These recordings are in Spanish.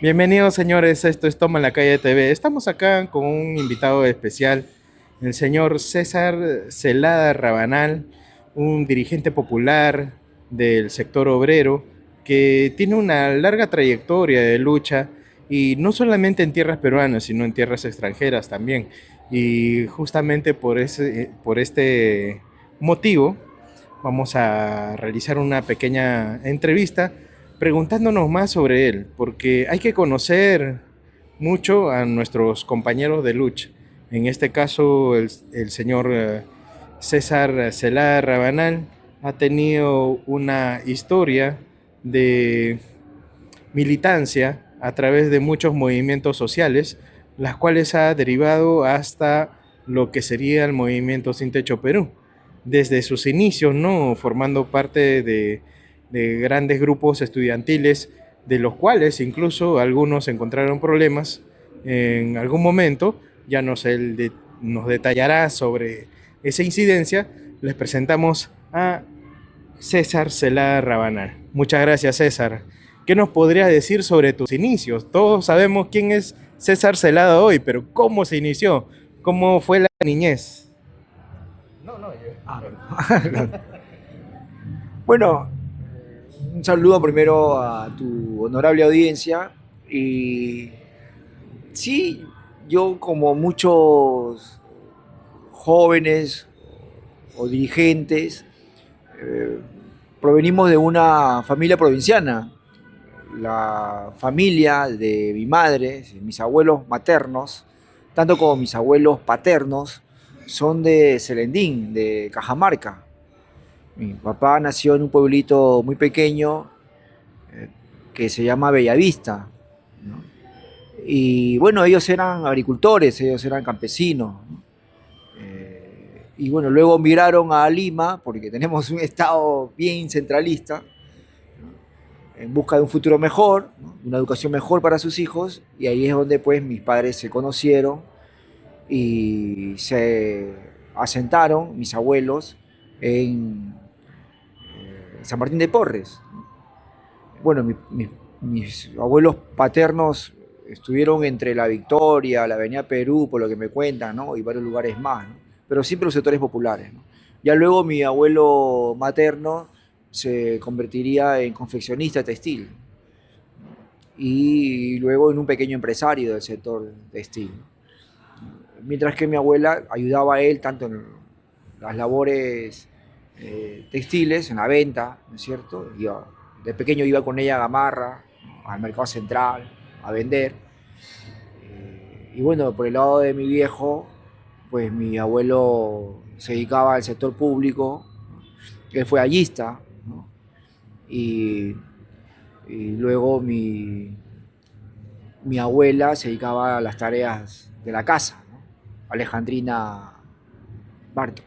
Bienvenidos, señores, esto es Toma en la Calle TV. Estamos acá con un invitado especial, el señor César Celada Rabanal, un dirigente popular del sector obrero que tiene una larga trayectoria de lucha y no solamente en tierras peruanas, sino en tierras extranjeras también. Y justamente por este motivo vamos a realizar una pequeña entrevista preguntándonos más sobre él, porque hay que conocer mucho a nuestros compañeros de lucha. En este caso, el señor César Celada Rabanal ha tenido una historia de militancia a través de muchos movimientos sociales, las cuales ha derivado hasta lo que sería el movimiento Sin Techo Perú. Desde sus inicios, ¿no? Formando parte de grandes grupos estudiantiles, de los cuales incluso algunos encontraron problemas en algún momento, ya nos detallará sobre esa incidencia. Les presentamos a César Celada Rabanal. Muchas gracias, César. ¿Qué nos podrías decir sobre tus inicios? Todos sabemos quién es César Celada hoy, pero ¿cómo se inició? ¿Cómo fue la niñez? No, no, yo. Bueno, un saludo primero a tu honorable audiencia. Y sí, yo como muchos jóvenes o dirigentes, eh, provenimos de una familia provinciana. La familia de mi madre, mis abuelos maternos, tanto como mis abuelos paternos, son de Celendín, de Cajamarca. Mi papá nació en un pueblito muy pequeño eh, que se llama Bellavista, ¿no? Y bueno, ellos eran agricultores, ellos eran campesinos, ¿no? Y bueno, luego migraron a Lima porque tenemos un estado bien centralista, ¿no? En busca de un futuro mejor, ¿no? Una educación mejor para sus hijos, y ahí es donde pues mis padres se conocieron y se asentaron, mis abuelos, en San Martín de Porres. Bueno, mis abuelos paternos estuvieron entre La Victoria, la Avenida Perú, por lo que me cuentan, ¿no? Y varios lugares más, ¿no? Pero siempre los sectores populares, ¿no? Ya luego mi abuelo materno se convertiría en confeccionista textil y luego en un pequeño empresario del sector textil. Mientras que mi abuela ayudaba a él tanto en las labores textiles, en la venta, ¿no es cierto? De pequeño iba con ella a Gamarra, al mercado central, a vender. Y bueno, por el lado de mi viejo, pues mi abuelo se dedicaba al sector público, ¿no? Él fue allista, ¿no? y, y luego mi abuela se dedicaba a las tareas de la casa, ¿no? Alejandrina Bartra.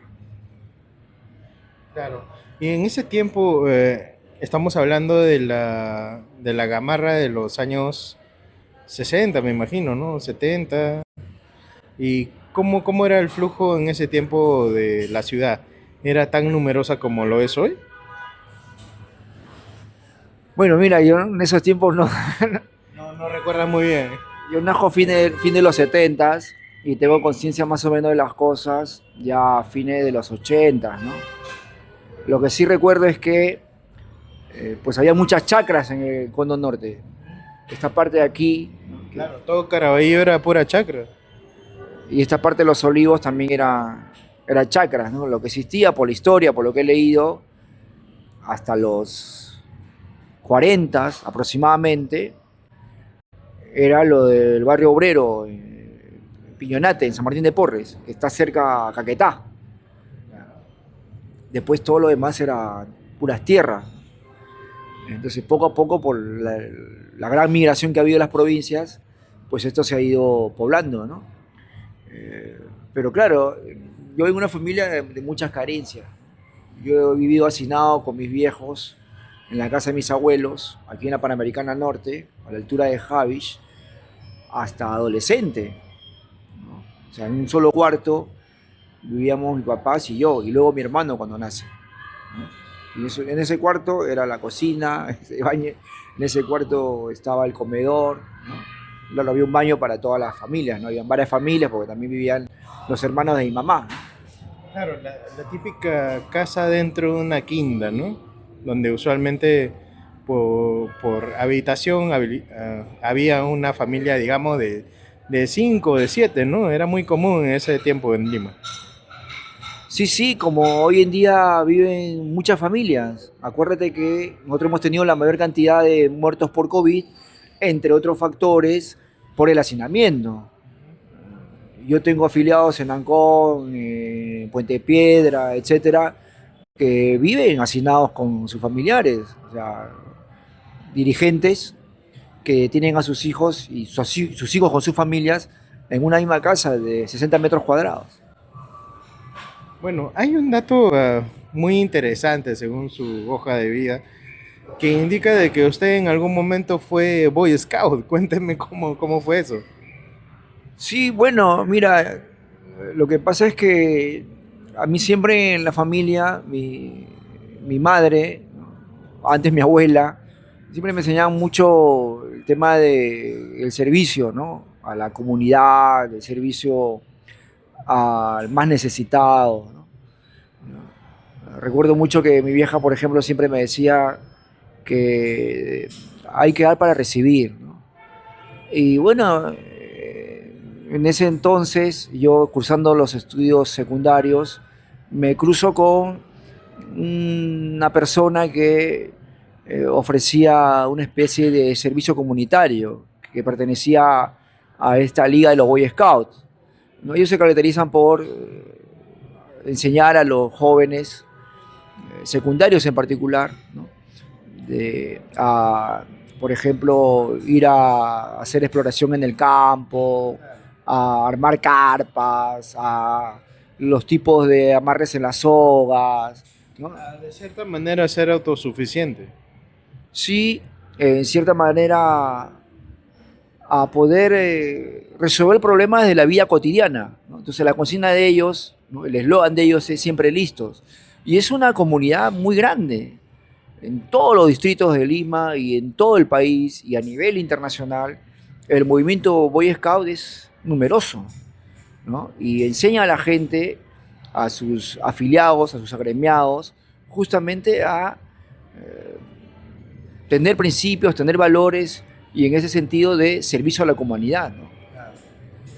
Claro. Y en ese tiempo, estamos hablando de la gamarra de los años 60, me imagino, ¿no? 70. ¿Y cómo era el flujo en ese tiempo de la ciudad? ¿Era tan numerosa como lo es hoy? Bueno, mira, yo en esos tiempos no, No, no recuerda muy bien. yo najo a fin de los 70 y tengo conciencia más o menos de las cosas ya a fines de los 80, ¿no? Lo que sí recuerdo es que pues había muchas chacras en el Cono Norte. Esta parte de aquí, ¿no? Claro, todo Caraballo era pura chacra. Y esta parte de los olivos también era chacras, ¿no? Lo que existía por la historia, por lo que he leído, hasta los 40 aproximadamente, era lo del barrio obrero, Piñonate, en San Martín de Porres, que está cerca a Caquetá. Después todo lo demás era puras tierras. Entonces poco a poco, por la gran migración que ha habido en las provincias, pues esto se ha ido poblando, ¿no? Pero claro, yo vengo de una familia de muchas carencias. Yo he vivido hacinado con mis viejos en la casa de mis abuelos, aquí en la Panamericana Norte, a la altura de Javish, hasta adolescente, ¿no? O sea, en un solo cuarto vivíamos mis papás y yo, y luego mi hermano cuando nace, ¿no? Y en ese cuarto era la cocina, ese baño, en ese cuarto estaba el comedor, ¿no? Claro, había un baño para todas las familias, ¿no? Habían varias familias porque también vivían los hermanos de mi mamá, ¿no? Claro, la típica casa dentro de una quinta, ¿no? Donde usualmente por habitación había una familia, digamos, de cinco, de siete, ¿no? Era muy común en ese tiempo en Lima. Sí, sí, como hoy en día viven muchas familias. Acuérdate que nosotros hemos tenido la mayor cantidad de muertos por COVID, entre otros factores, por el hacinamiento. Yo tengo afiliados en Ancón, Puente Piedra, etcétera, que viven hacinados con sus familiares, o sea, dirigentes que tienen a sus hijos y sus hijos con sus familias en una misma casa de 60 metros cuadrados. Bueno, hay un dato muy interesante según su hoja de vida que indica de que usted en algún momento fue Boy Scout. Cuénteme cómo fue eso. Sí, bueno, mira, lo que pasa es que a mí siempre en la familia, mi madre, antes mi abuela, siempre me enseñaban mucho el tema del servicio, ¿no? A la comunidad, el servicio al más necesitado, ¿no? Recuerdo mucho que mi vieja, por ejemplo, siempre me decía que hay que dar para recibir, ¿no? Y bueno, en ese entonces, yo cursando los estudios secundarios, me cruzo con una persona que ofrecía una especie de servicio comunitario que pertenecía a esta liga de los Boy Scouts, ¿no? Ellos se caracterizan por enseñar a los jóvenes, secundarios en particular, ¿no? A, por ejemplo, ir a hacer exploración en el campo, a armar carpas, a los tipos de amarres en las sogas, ¿no? De cierta manera ser autosuficiente. Sí, en cierta manera a poder resolver problemas de la vida cotidiana, ¿no? Entonces la consigna de ellos, ¿no? El eslogan de ellos es siempre listos. Y es una comunidad muy grande en todos los distritos de Lima y en todo el país y a nivel internacional. El movimiento Boy Scout es numeroso, ¿no? Y enseña a la gente, a sus afiliados, a sus agremiados, justamente a tener principios, tener valores y en ese sentido de servicio a la comunidad, ¿no?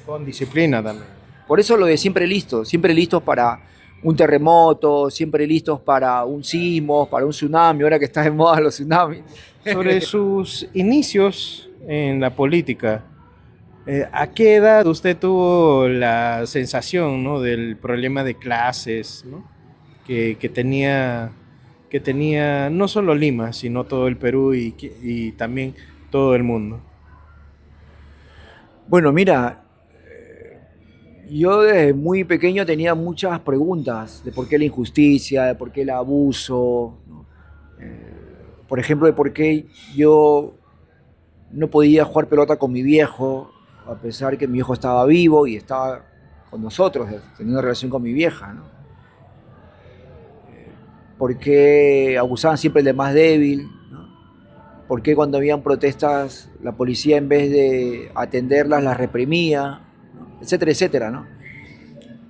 Con disciplina también. Por eso lo de siempre listos para un terremoto, siempre listos para un sismo, para un tsunami, ahora que está de moda los tsunamis. Sobre sus inicios en la política, ¿a qué edad usted tuvo la sensación, ¿no? Del problema de clases, ¿no? Que tenía no solo Lima, sino todo el Perú y también todo el mundo? Bueno, mira, yo desde muy pequeño tenía muchas preguntas de por qué la injusticia, de por qué el abuso, ¿no? Por ejemplo, de por qué yo no podía jugar pelota con mi viejo, a pesar que mi viejo estaba vivo y estaba con nosotros, teniendo una relación con mi vieja, ¿no? ¿Por qué abusaban siempre del más débil? ¿No? ¿Por qué cuando habían protestas la policía en vez de atenderlas las reprimía? ¿No? Etcétera, etcétera, ¿no?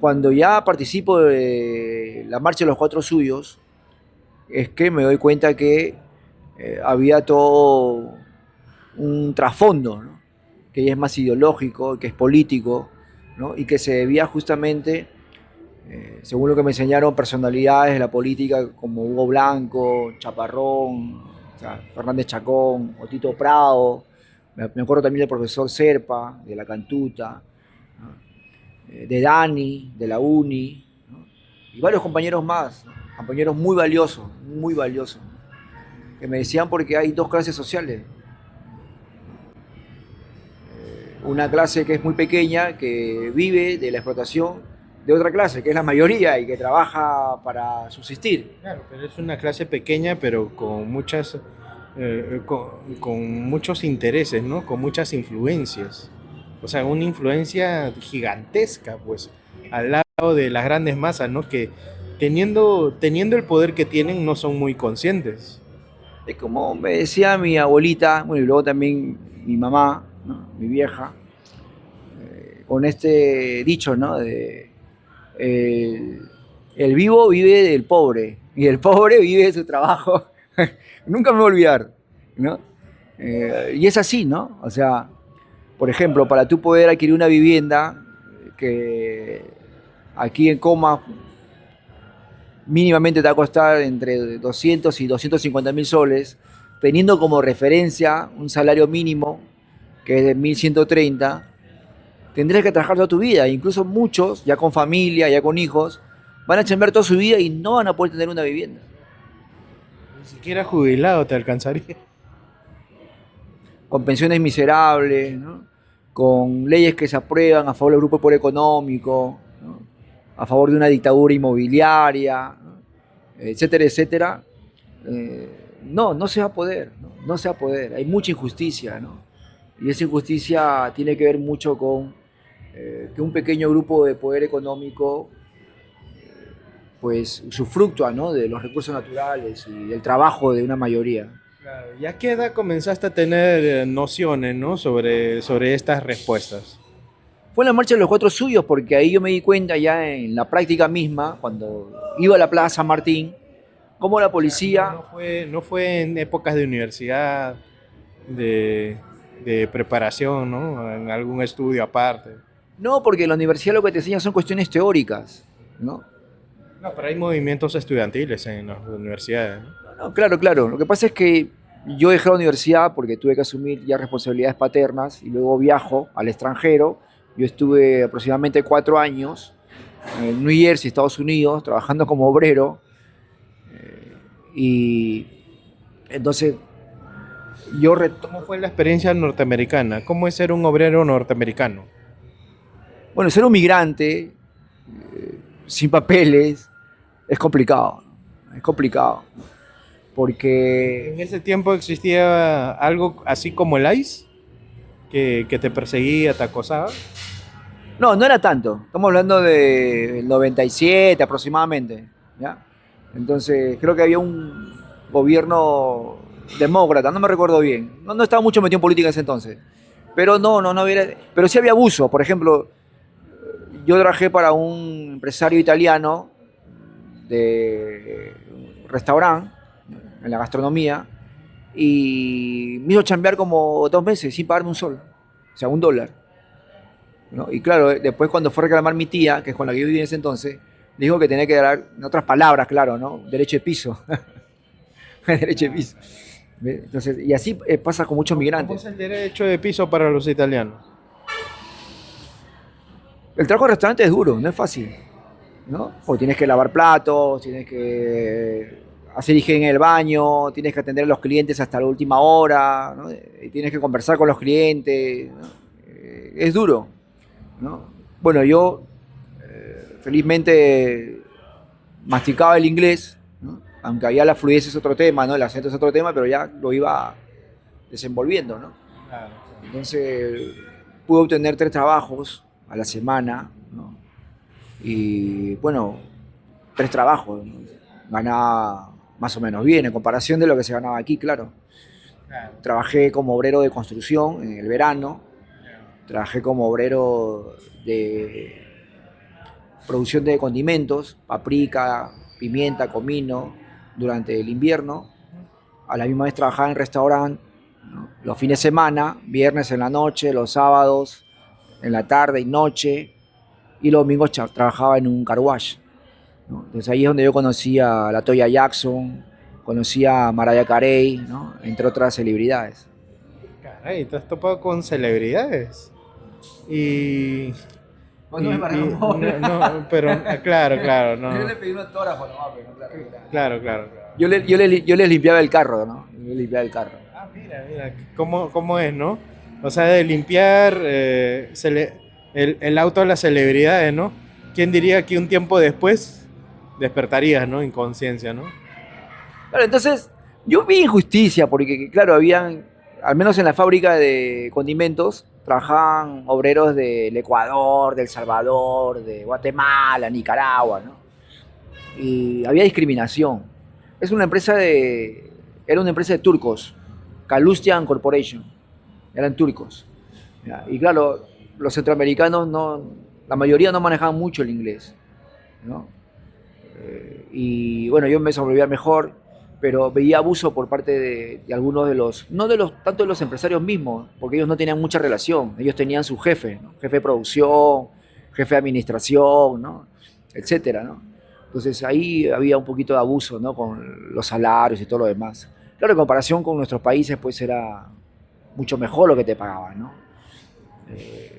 Cuando ya participo de la marcha de los cuatro suyos, es que me doy cuenta que había todo un trasfondo, ¿no? Que ya es más ideológico, que es político, ¿no? Y que se debía justamente, según lo que me enseñaron, personalidades de la política como Hugo Blanco, Chaparrón, o sea, Fernández Chacón, o Tito Prado, me acuerdo también del profesor Serpa, de la Cantuta, ¿no? De Dani, de la Uni, ¿no? Y varios compañeros más, ¿no? Compañeros muy valiosos, que me decían porque hay dos clases sociales. Una clase que es muy pequeña, que vive de la explotación de otra clase, que es la mayoría y que trabaja para subsistir. Claro, pero es una clase pequeña, pero con con muchos intereses, ¿no? Con muchas influencias. O sea, una influencia gigantesca, pues, al lado de las grandes masas, ¿no? teniendo el poder que tienen, no son muy conscientes. Es como me decía mi abuelita, bueno, y luego también mi mamá, ¿no? Mi vieja, con este dicho, ¿no? El, el vivo vive del pobre y el pobre vive de su trabajo. Nunca me voy a olvidar, ¿no? Y es así, ¿no? O sea, por ejemplo, para tú poder adquirir una vivienda que aquí en Coma mínimamente te va a costar entre 200 y 250 mil soles, teniendo como referencia un salario mínimo que es de 1130, tendrías que trabajar toda tu vida. Incluso muchos, ya con familia, ya con hijos, van a chambear toda su vida y no van a poder tener una vivienda. Ni siquiera jubilado te alcanzaría. Con pensiones miserables, ¿no? Con leyes que se aprueban a favor del grupo de poder económico, ¿no? A favor de una dictadura inmobiliaria, ¿no? Etcétera, etcétera. No, no se va a poder, ¿no? No se va a poder. Hay mucha injusticia, ¿no? Y esa injusticia tiene que ver mucho con que un pequeño grupo de poder económico pues usufructúa, ¿no? De los recursos naturales y del trabajo de una mayoría. Claro, ¿y a qué edad comenzaste a tener nociones, ¿no? sobre estas respuestas? Fue en la marcha de los cuatro suyos, porque ahí yo me di cuenta ya en la práctica misma, cuando iba a la Plaza San Martín, cómo la O sea, policía, no fue en épocas de universidad, de, de preparación, ¿no? En algún estudio aparte. no, porque en la universidad lo que te enseña son cuestiones teóricas, ¿no? No, pero hay movimientos estudiantiles en las universidades, ¿no? No, claro, claro. Lo que pasa es que yo dejé la universidad porque tuve que asumir ya responsabilidades paternas y luego viajo al extranjero. Yo estuve aproximadamente 4 años en New Jersey, Estados Unidos, trabajando como obrero. Y entonces yo retomo. ¿Cómo fue la experiencia norteamericana? ¿Cómo es ser un obrero norteamericano? Bueno, ser un migrante sin papeles es complicado, ¿no? Es complicado. Porque ¿En ese tiempo existía algo así como el ICE? Que te perseguía, te acosaba. no, no era tanto. Estamos hablando del 97 aproximadamente, ¿ya? Entonces, creo que había un gobierno demócrata, no me recuerdo bien. No, no estaba mucho metido en política en ese entonces. Pero no había. Pero sí había abuso. Por ejemplo, yo trabajé para un empresario italiano de un restaurante en la gastronomía y me hizo chambear como 2 meses sin pagarme un sol, o sea, $1. ¿No? Y claro, después cuando fue a reclamar mi tía, que es con la que yo viví en ese entonces, dijo que tenía que dar, en otras palabras, claro, ¿no? Derecho de piso. Derecho de piso. ¿Ve? Entonces, y así pasa con muchos ¿Cómo es migrantes. el derecho de piso para los italianos? El trabajo en restaurante es duro, no es fácil, ¿no? Porque tienes que lavar platos, tienes que hacer higiene en el baño, tienes que atender a los clientes hasta la última hora, ¿no? Y tienes que conversar con los clientes, ¿no? Es duro, ¿no? Bueno, yo felizmente masticaba el inglés, ¿no? Aunque allá la fluidez es otro tema, ¿no? El acento es otro tema, pero ya lo iba desenvolviendo, ¿no? Claro. Entonces pude obtener 3 trabajos a la semana, ¿no? Y bueno, 3 trabajos, ¿no? Ganaba más o menos bien en comparación de lo que se ganaba aquí, claro. Claro. Trabajé como obrero de construcción en el verano, trabajé como obrero de producción de condimentos, paprika, pimienta, comino, durante el invierno. A la misma vez trabajaba en restaurante, ¿no? Los fines de semana, viernes en la noche, los sábados en la tarde y noche, y los domingos trabajaba en un car wash, ¿no? Entonces ahí es donde yo conocí a la Toya Jackson, conocí a Mariah Carey, ¿no? Entre otras celebridades. Caray, te has topado con celebridades. Y. Bueno, no me parece No, no, pero claro, claro, no. Yo le pedí un autógrafo, no, pero claro. Claro, claro. Yo les limpiaba el carro, ¿no? Yo les limpiaba el carro. Ah, mira, cómo es, ¿no? O sea, de limpiar el auto a las celebridades, ¿no? ¿Quién diría que un tiempo después despertarías, ¿no? Inconsciencia, ¿no? Claro, entonces yo vi injusticia porque, claro, habían, al menos en la fábrica de condimentos, trabajaban obreros del Ecuador, del Salvador, de Guatemala, Nicaragua, ¿no? y había discriminación. Era una empresa de turcos, Calustian Corporation, eran turcos. ¿Ya? Y claro, los centroamericanos no, la mayoría no manejaban mucho el inglés, ¿no? Y bueno, yo me desenvolvía mejor, pero veía abuso por parte de algunos de los, no de los, tanto de los empresarios mismos, porque ellos no tenían mucha relación, ellos tenían su jefe, ¿no? Jefe de producción, jefe de administración, ¿no? Etcétera, ¿no? Entonces ahí había un poquito de abuso, ¿no? Con los salarios y todo lo demás. Claro, en comparación con nuestros países, pues era mucho mejor lo que te pagaban, ¿no? Eh,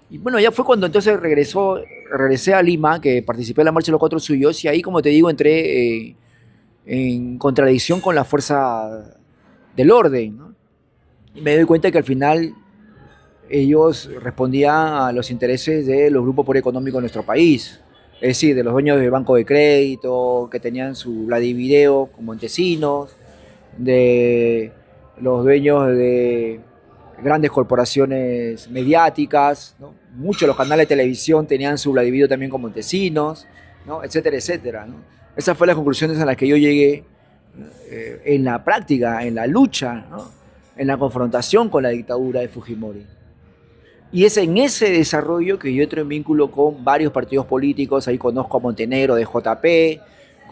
y bueno, ya fue cuando entonces regresé a Lima, que participé en la Marcha de los Cuatro Suyos, y ahí, como te digo, entré en contradicción con la fuerza del orden, ¿no? Y me doy cuenta que al final ellos respondían a los intereses de los grupos por económicos de nuestro país, es decir, de los dueños del banco de crédito, que tenían su Vladivideo con Montesinos, de los dueños de grandes corporaciones mediáticas, ¿no? Muchos de los canales de televisión tenían su Vladivideo también con Montesinos, ¿no? Etcétera, etcétera, ¿no? Esas fueron las conclusiones a las que yo llegué en la práctica, en la lucha, ¿no? En la confrontación con la dictadura de Fujimori. Y es en ese desarrollo que yo entro en vínculo con varios partidos políticos. Ahí conozco a Montenegro de JP,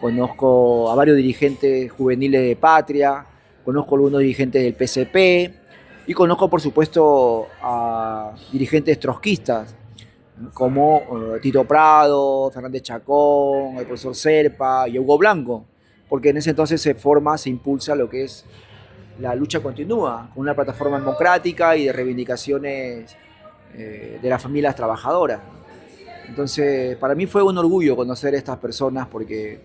conozco a varios dirigentes juveniles de Patria, conozco a algunos dirigentes del PCP y conozco, por supuesto, a dirigentes trotskistas como Tito Prado, Fernández Chacón, el profesor Serpa y Hugo Blanco, porque en ese entonces se forma, se impulsa lo que es la lucha continúa, con una plataforma democrática y de reivindicaciones de las familias trabajadoras. Entonces, para mí fue un orgullo conocer a estas personas porque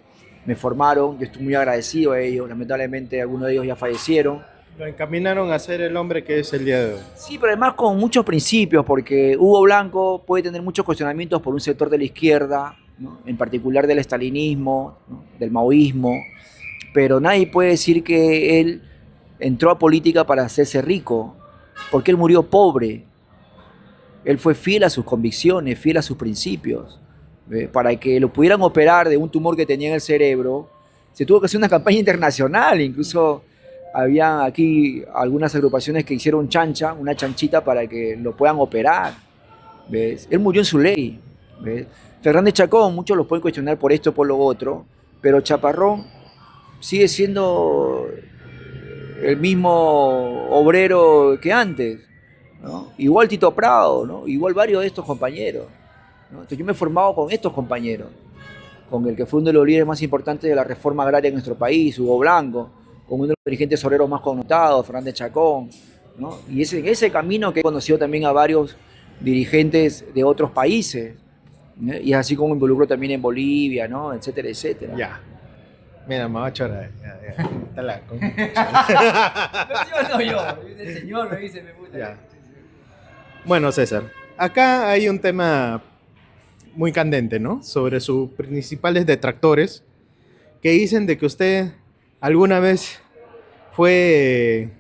me formaron, yo estoy muy agradecido a ellos, lamentablemente algunos de ellos ya fallecieron. Lo encaminaron a ser el hombre que es el día de hoy. Sí, pero además con muchos principios, porque Hugo Blanco puede tener muchos cuestionamientos por un sector de la izquierda, ¿no? En particular del estalinismo, ¿no? Del maoísmo, pero nadie puede decir que él entró a política para hacerse rico, porque él murió pobre. Él fue fiel a sus convicciones, fiel a sus principios. Para que lo pudieran operar de un tumor que tenía en el cerebro, se tuvo que hacer una campaña internacional. Incluso había aquí algunas agrupaciones que hicieron chancha, una chanchita para que lo puedan operar. ¿Ves? Él murió en su ley. ¿Ves? Fernández Chacón, muchos lo pueden cuestionar por esto o por lo otro, pero Chaparrón sigue siendo el mismo obrero que antes, ¿no? Igual Tito Prado, ¿no? Igual varios de estos compañeros, ¿no? Entonces yo me he formado con estos compañeros, con el que fue uno de los líderes más importantes de la reforma agraria en nuestro país, Hugo Blanco, con uno de los dirigentes obreros más connotados, Fernández Chacón, ¿no? Y es en ese camino que he conocido también a varios dirigentes de otros países, ¿no? Y así como involucro también en Bolivia, ¿no? Etcétera, etcétera. Ya. Mira, me va a chorar. Ya. Está la No, yo, el señor me dice, me gusta. Ya. Bueno, César, acá hay un tema muy candente, ¿no? Sobre sus principales detractores que dicen de que usted alguna vez fue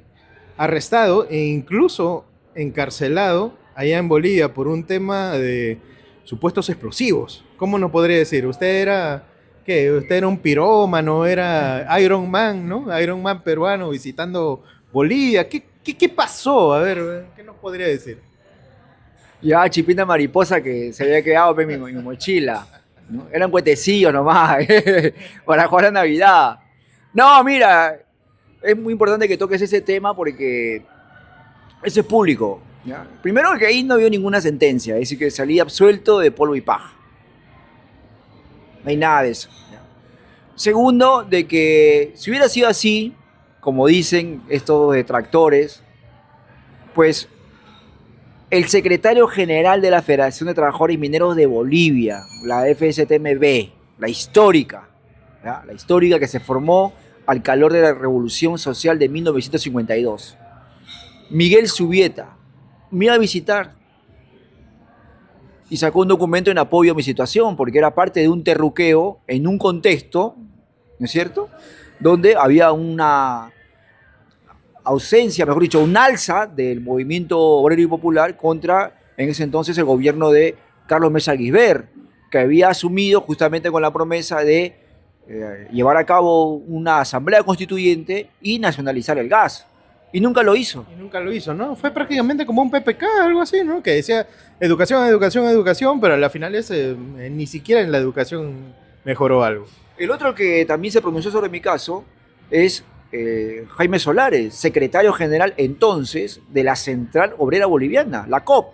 arrestado e incluso encarcelado allá en Bolivia por un tema de supuestos explosivos. ¿Cómo nos podría decir? ¿Usted era qué? ¿Usted era un pirómano? ¿Era Iron Man, no? Iron Man peruano visitando Bolivia. ¿Qué pasó? A ver, ¿qué nos podría decir? Ya chipina mariposa que se había quedado en mi mochila, ¿no? Eran cuetecillos nomás, para jugar a Navidad. No, mira, es muy importante que toques ese tema porque eso es público, ¿ya? Primero que ahí no había ninguna sentencia, es decir, que salí absuelto de polvo y paja. No hay nada de eso, ¿ya? Segundo, de que si hubiera sido así, como dicen estos detractores, pues el secretario general de la Federación de Trabajadores Mineros de Bolivia, la FSTMB, la histórica, ¿ya? La histórica que se formó al calor de la Revolución Social de 1952, Miguel Subieta, me iba a visitar y sacó un documento en apoyo a mi situación, porque era parte de un terruqueo en un contexto, ¿no es cierto?, donde había una ausencia, mejor dicho, un alza del movimiento obrero y popular contra, en ese entonces, el gobierno de Carlos Mesa Guisbert, que había asumido justamente con la promesa de llevar a cabo una asamblea constituyente y nacionalizar el gas. Y nunca lo hizo. Y nunca lo hizo, ¿no? Fue prácticamente como un PPK, algo así, ¿no? Que decía educación, educación, educación, pero a la final ni siquiera en la educación mejoró algo. El otro que también se pronunció sobre mi caso es Jaime Solares, secretario general entonces de la Central Obrera Boliviana, la COP,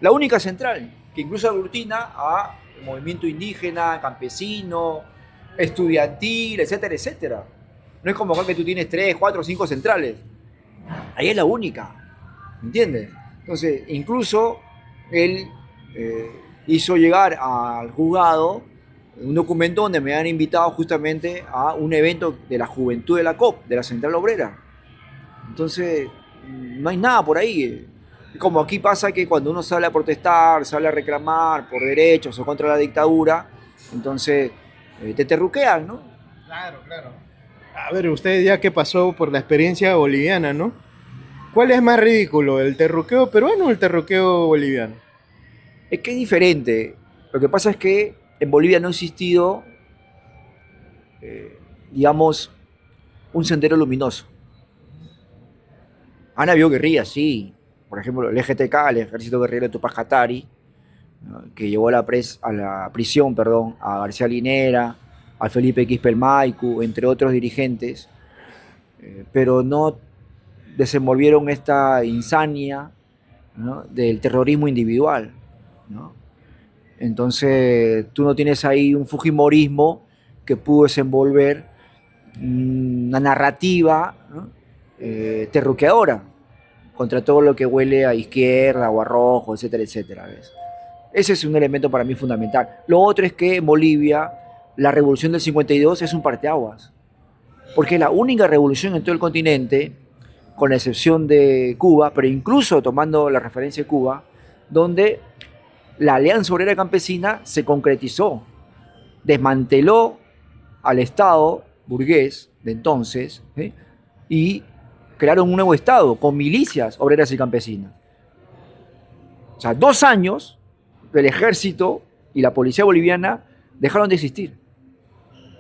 la única central que incluso aglutina a movimiento indígena, campesino, estudiantil, etcétera, etcétera. No es como acá que tú tienes 3, 4, 5 centrales. Ahí es la única, ¿entiendes? Entonces, incluso él hizo llegar al juzgado un documento donde me han invitado justamente a un evento de la juventud de la COP, de la Central Obrera. Entonces, no hay nada por ahí. Como aquí pasa que cuando uno sale a protestar, sale a reclamar por derechos o contra la dictadura, entonces te terruquean, ¿no? Claro, claro. A ver, usted ya que pasó por la experiencia boliviana, ¿no? ¿Cuál es más ridículo, el terruqueo peruano o el terruqueo boliviano? Es que es diferente. Lo que pasa es que en Bolivia no ha existido, digamos, un sendero luminoso. Han habido guerrillas, sí. Por ejemplo, el EGTK, el Ejército Guerrillero de Tupac Katari, ¿no? Que llevó a la prisión, perdón, a García Linera, a Felipe Quispe Maicu, entre otros dirigentes, pero no desenvolvieron esta insania, ¿no? Del terrorismo individual, ¿no? Entonces, tú no tienes ahí un fujimorismo que pudo desenvolver una narrativa, ¿no? Terruqueadora contra todo lo que huele a izquierda o a rojo, etcétera, etcétera. ¿Ves? Ese es un elemento para mí fundamental. Lo otro es que en Bolivia la revolución del 52 es un parteaguas, porque es la única revolución en todo el continente, con la excepción de Cuba, pero incluso tomando la referencia de Cuba, donde la Alianza Obrera Campesina se concretizó, desmanteló al Estado burgués de entonces, ¿sí? Y crearon un nuevo Estado con milicias obreras y campesinas. O sea, 2 años el ejército y la policía boliviana dejaron de existir.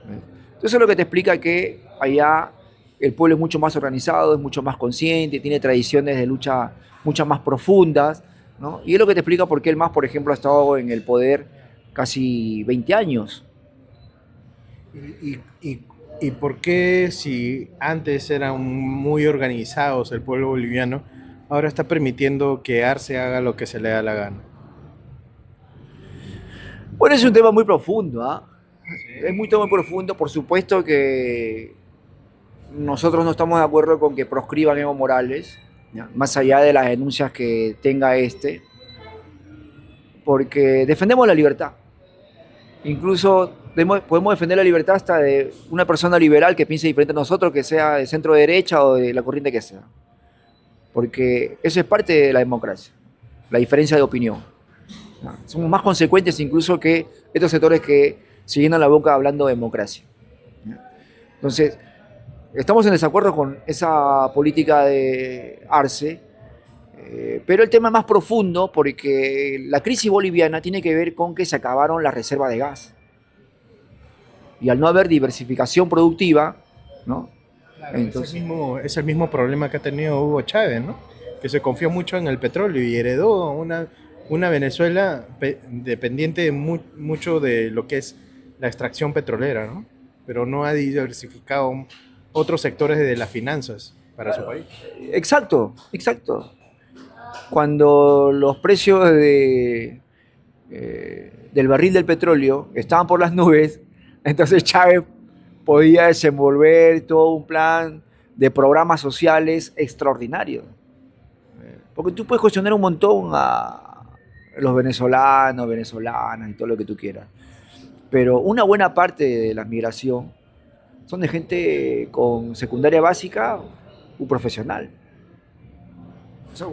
Entonces eso es lo que te explica que allá el pueblo es mucho más organizado, es mucho más consciente, tiene tradiciones de lucha mucho más profundas, ¿no? Y es lo que te explica por qué el MAS, por ejemplo, ha estado en el poder casi 20 años. ¿Y por qué si antes eran muy organizados el pueblo boliviano, ahora está permitiendo que Arce haga lo que se le da la gana? Bueno, es un tema muy profundo, ¿ah? Sí. Es muy tema muy profundo. Por supuesto que nosotros no estamos de acuerdo con que proscriban Evo Morales, ¿ya? Más allá de las denuncias que tenga porque defendemos la libertad. Incluso podemos defender la libertad hasta de una persona liberal que piense diferente a nosotros, que sea de centro derecha o de la corriente que sea. Porque eso es parte de la democracia, la diferencia de opinión. ¿No? Somos más consecuentes incluso que estos sectores que se llenan la boca hablando de democracia. ¿No? Entonces, estamos en desacuerdo con esa política de Arce, pero el tema es más profundo porque la crisis boliviana tiene que ver con que se acabaron las reservas de gas. Y al no haber diversificación productiva, ¿no? Claro, Entonces, es el mismo problema que ha tenido Hugo Chávez, ¿no? Que se confió mucho en el petróleo y heredó una Venezuela dependiente mucho de lo que es la extracción petrolera, ¿no? Pero no ha diversificado otros sectores de las finanzas para su país. exacto, exacto. Cuando los precios del barril del petróleo estaban por las nubes, entonces Chávez podía desenvolver todo un plan de programas sociales extraordinarios. Porque tú puedes cuestionar un montón a los venezolanos, venezolanas y todo lo que tú quieras. Pero una buena parte de la migración son de gente con secundaria básica u profesional.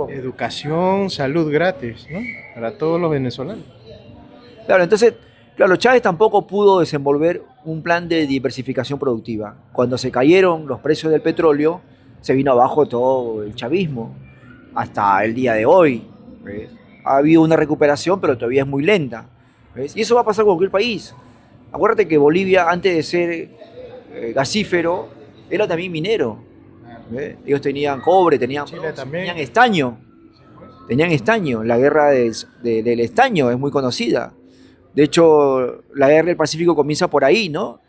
Educación, salud gratis, ¿no? Para todos los venezolanos. Claro, entonces, claro, Chávez tampoco pudo desenvolver un plan de diversificación productiva. Cuando se cayeron los precios del petróleo, se vino abajo todo el chavismo, hasta el día de hoy. ¿Ves? Ha habido una recuperación, pero todavía es muy lenta. ¿ves? Y eso va a pasar con cualquier país. Acuérdate que Bolivia, antes de ser gasífero, era también minero. ¿Ves? Ellos tenían cobre, tenían Chile bronce, también. tenían estaño. Tenían estaño. La guerra del estaño es muy conocida. De hecho, la guerra del Pacífico comienza por ahí, ¿no?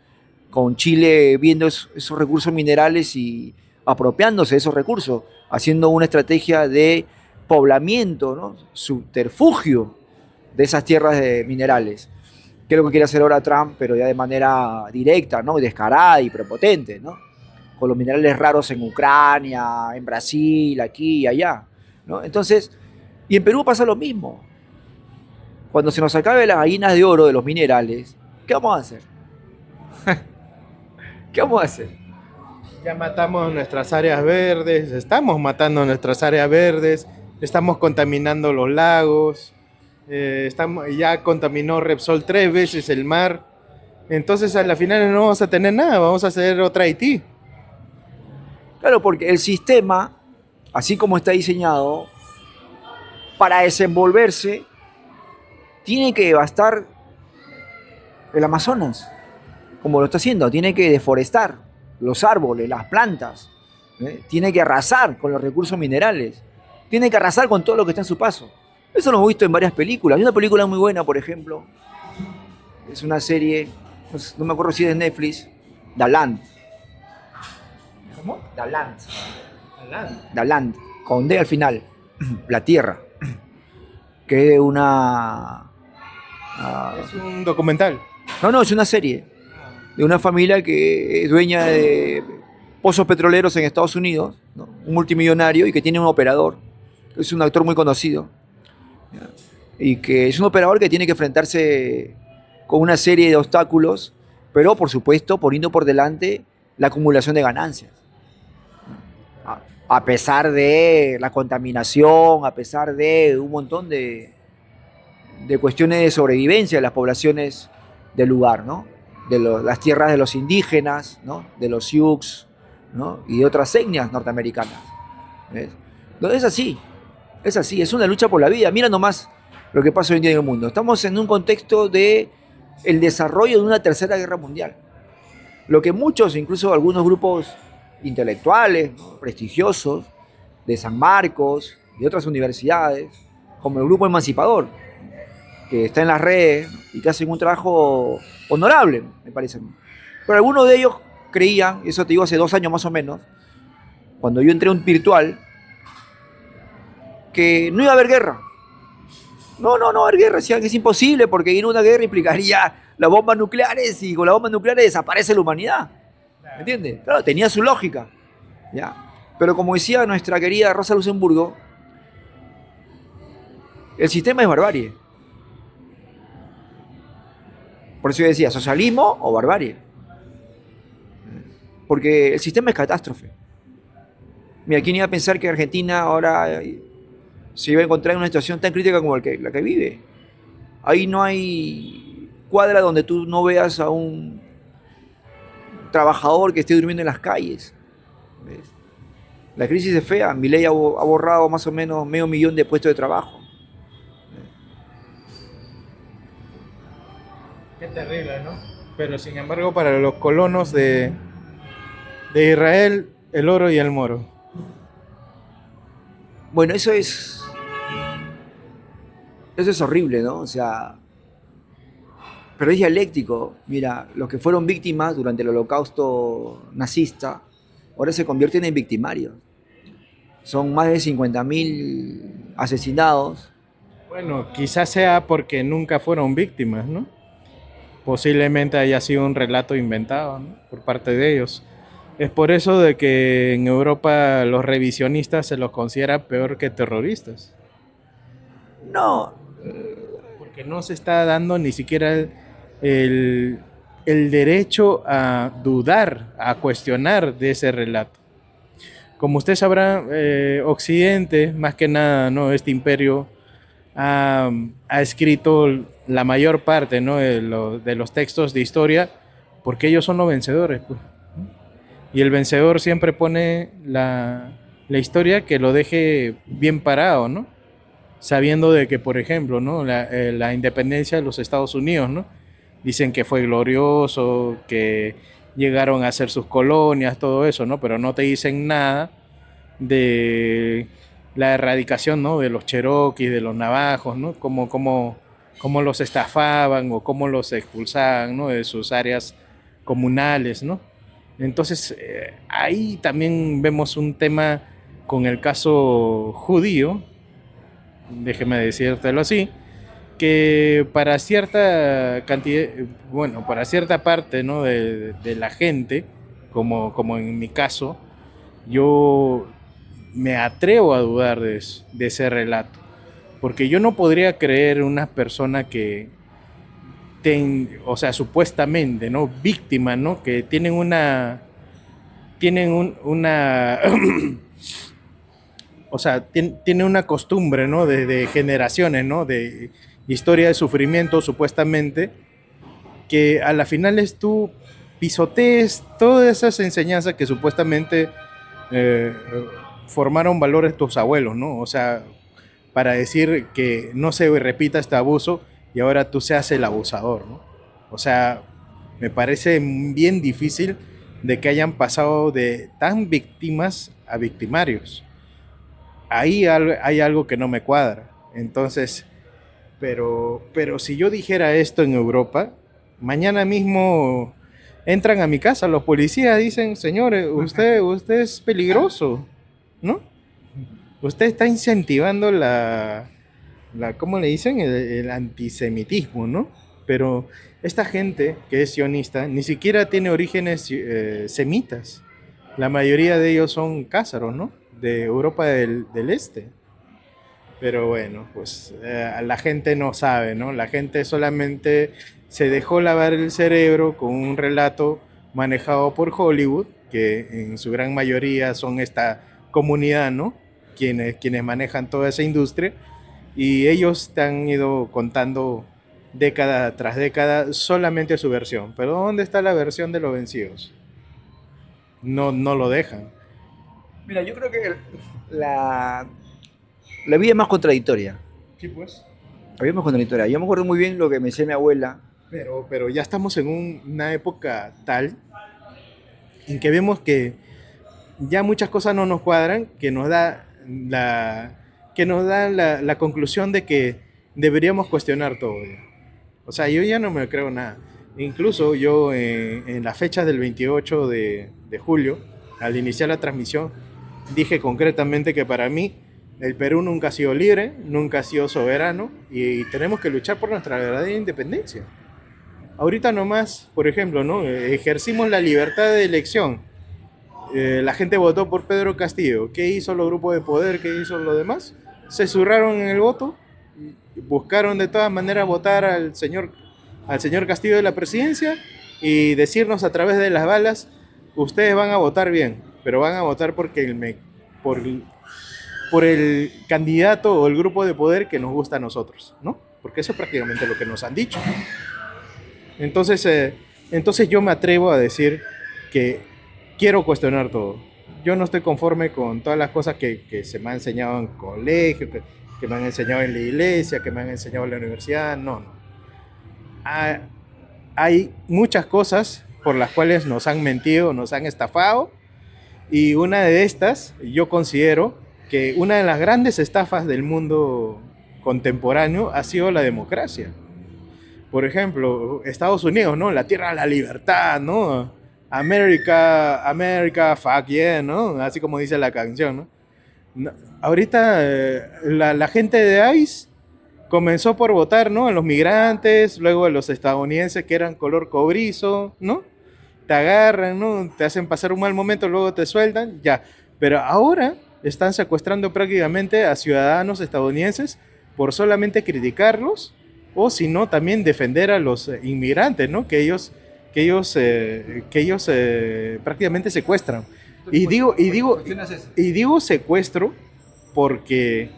Con Chile viendo esos recursos minerales y apropiándose de esos recursos, haciendo una estrategia de poblamiento, ¿no? Subterfugio de esas tierras de minerales. Que es lo que quiere hacer ahora Trump, pero ya de manera directa, ¿no? Descarada y prepotente, ¿no? Con los minerales raros en Ucrania, en Brasil, aquí y allá, ¿no? Entonces, y en Perú pasa lo mismo. Cuando se nos acabe las gallinas de oro de los minerales, ¿qué vamos a hacer? ¿Qué vamos a hacer? Ya matamos nuestras áreas verdes, estamos matando nuestras áreas verdes, estamos contaminando los lagos, ya contaminó Repsol 3 veces el mar. Entonces a la final no vamos a tener nada, vamos a hacer otra Haití. Claro, porque el sistema, así como está diseñado, para desenvolverse, tiene que devastar el Amazonas, como lo está haciendo, tiene que deforestar los árboles, las plantas, tiene que arrasar con los recursos minerales, tiene que arrasar con todo lo que está en su paso. Eso lo hemos visto en varias películas. Hay una película muy buena, por ejemplo, es una serie, no me acuerdo si es de Netflix, The Land. ¿Cómo? The Land. Alan. The Land, con D al final, la tierra, que es una... Es un documental. no, es una serie de una familia que es dueña de pozos petroleros en Estados Unidos, ¿no? Un multimillonario y que tiene un operador, que es un actor muy conocido, ¿ya? Y que es un operador que tiene que enfrentarse con una serie de obstáculos, pero por supuesto poniendo por delante la acumulación de ganancias. A pesar de la contaminación, a pesar de un montón de cuestiones de sobrevivencia de las poblaciones del lugar, ¿no? Las tierras de los indígenas, ¿no? De los Sioux, ¿no? Y de otras etnias norteamericanas. ¿Ves? No, es así, es una lucha por la vida. Mira nomás lo que pasa hoy en día en el mundo. Estamos en un contexto de el desarrollo de una tercera guerra mundial. Lo que muchos, incluso algunos grupos intelectuales, ¿no? Prestigiosos, de San Marcos y otras universidades, como el Grupo Emancipador, que está en las redes y que hacen un trabajo honorable, me parece. Pero algunos de ellos creían, eso te digo hace 2 años más o menos, cuando yo entré a un virtual, que no iba a haber guerra. No va a haber guerra, decían que es imposible porque ir a una guerra implicaría las bombas nucleares y con las bombas nucleares desaparece la humanidad. ¿Me entiendes? Claro, tenía su lógica. ¿Ya? Pero como decía nuestra querida Rosa Luxemburgo, el sistema es barbarie. Por eso yo decía, socialismo o barbarie. Porque el sistema es catástrofe. Mira, ¿quién iba a pensar que Argentina ahora se iba a encontrar en una situación tan crítica como la que vive? Ahí no hay cuadra donde tú no veas a un trabajador que esté durmiendo en las calles. ¿Ves? La crisis es fea. Milei ha borrado más o menos 500.000 de puestos de trabajo. Qué terrible, ¿no? Pero sin embargo, para los colonos de Israel, el oro y el moro. Bueno, eso es horrible, ¿no? O sea, pero es dialéctico. Mira, los que fueron víctimas durante el holocausto nazista, ahora se convierten en victimarios. Son más de 50.000 asesinados. Bueno, quizás sea porque nunca fueron víctimas, ¿no? Posiblemente haya sido un relato inventado, ¿no? Por parte de ellos. Es por eso de que en Europa los revisionistas se los considera peor que terroristas. No, Porque no se está dando ni siquiera el derecho a dudar, a cuestionar de ese relato. Como usted sabrá, Occidente, más que nada, ¿no? Este imperio ha escrito la mayor parte, ¿no? de los textos de historia, porque ellos son los vencedores, pues. Y el vencedor siempre pone la historia que lo deje bien parado, ¿no? sabiendo de que, por ejemplo, ¿no? La independencia de los Estados Unidos, ¿no? Dicen que fue glorioso, que llegaron a hacer sus colonias, todo eso, ¿no? Pero no te dicen nada de la erradicación, ¿no? De los cherokees, de los navajos, ¿no? Cómo los estafaban o cómo los expulsaban, ¿no? De sus áreas comunales, ¿no? Entonces, ahí también vemos un tema con el caso judío, déjeme decírtelo así, que para cierta cantidad, bueno, para cierta parte, ¿no? de la gente, como en mi caso, yo me atrevo a dudar de ese relato, porque yo no podría creer una persona que, o sea, supuestamente, ¿no? Víctima, ¿no? Que tienen una, o sea, tiene una costumbre, ¿no? De generaciones, ¿no? De historia de sufrimiento, supuestamente, que a la final es tú pisotees todas esas enseñanzas que supuestamente eh, formaron valores tus abuelos, ¿no? O sea, para decir que no se repita este abuso y ahora tú seas el abusador, ¿no? O sea, me parece bien difícil de que hayan pasado de tan víctimas a victimarios. Ahí hay algo que no me cuadra. Entonces, pero si yo dijera esto en Europa, mañana mismo entran a mi casa los policías, dicen, señores, usted es peligroso, ¿no? Usted está incentivando ¿cómo le dicen? El antisemitismo, ¿no? Pero esta gente que es sionista ni siquiera tiene orígenes semitas. La mayoría de ellos son cázaros, ¿no? De Europa del Este. Pero bueno, pues la gente no sabe, ¿no? La gente solamente se dejó lavar el cerebro con un relato manejado por Hollywood, que en su gran mayoría son esta comunidad, ¿no? Quienes manejan toda esa industria, y ellos te han ido contando década tras década solamente su versión. Pero ¿dónde está la versión de los vencidos? No, no lo dejan. Mira, yo creo que la, la vida es más contradictoria. Sí, pues. La vida es más contradictoria. Yo me acuerdo muy bien lo que me decía mi abuela. Pero ya estamos en una época tal en que vemos que ya muchas cosas no nos cuadran, que nos da la conclusión de que deberíamos cuestionar todo ya. O sea, yo ya no me creo nada. Incluso yo en la fecha del 28 de julio, al iniciar la transmisión, dije concretamente que para mí el Perú nunca ha sido libre, nunca ha sido soberano y tenemos que luchar por nuestra verdadera independencia. Ahorita nomás, por ejemplo, ¿no? Ejercimos la libertad de elección. La gente votó por Pedro Castillo. ¿Qué hizo los grupos de poder? ¿Qué hizo los demás? Se zurraron en el voto, buscaron de todas maneras votar al señor Castillo de la presidencia y decirnos a través de las balas, ustedes van a votar bien, pero van a votar por, por el candidato o el grupo de poder que nos gusta a nosotros, ¿no? Porque eso es prácticamente lo que nos han dicho. Entonces yo me atrevo a decir que quiero cuestionar todo. Yo no estoy conforme con todas las cosas que se me han enseñado en colegio, que me han enseñado en la iglesia, que me han enseñado en la universidad. No, no. Hay, hay muchas cosas por las cuales nos han mentido, nos han estafado. Y una de estas, yo considero que una de las grandes estafas del mundo contemporáneo ha sido la democracia. Por ejemplo, Estados Unidos, ¿no? La tierra de la libertad, ¿no? América, América, fuck yeah, ¿no? Así como dice la canción, ¿no? Ahorita la gente de ICE comenzó por votar, ¿no? A los migrantes, luego a los estadounidenses que eran color cobrizo, ¿no? Te agarran, ¿no? Te hacen pasar un mal momento, luego te sueltan, ya. Pero ahora están secuestrando prácticamente a ciudadanos estadounidenses por solamente criticarlos o si no también defender a los inmigrantes, ¿no? Que ellos prácticamente secuestran. Y digo secuestro porque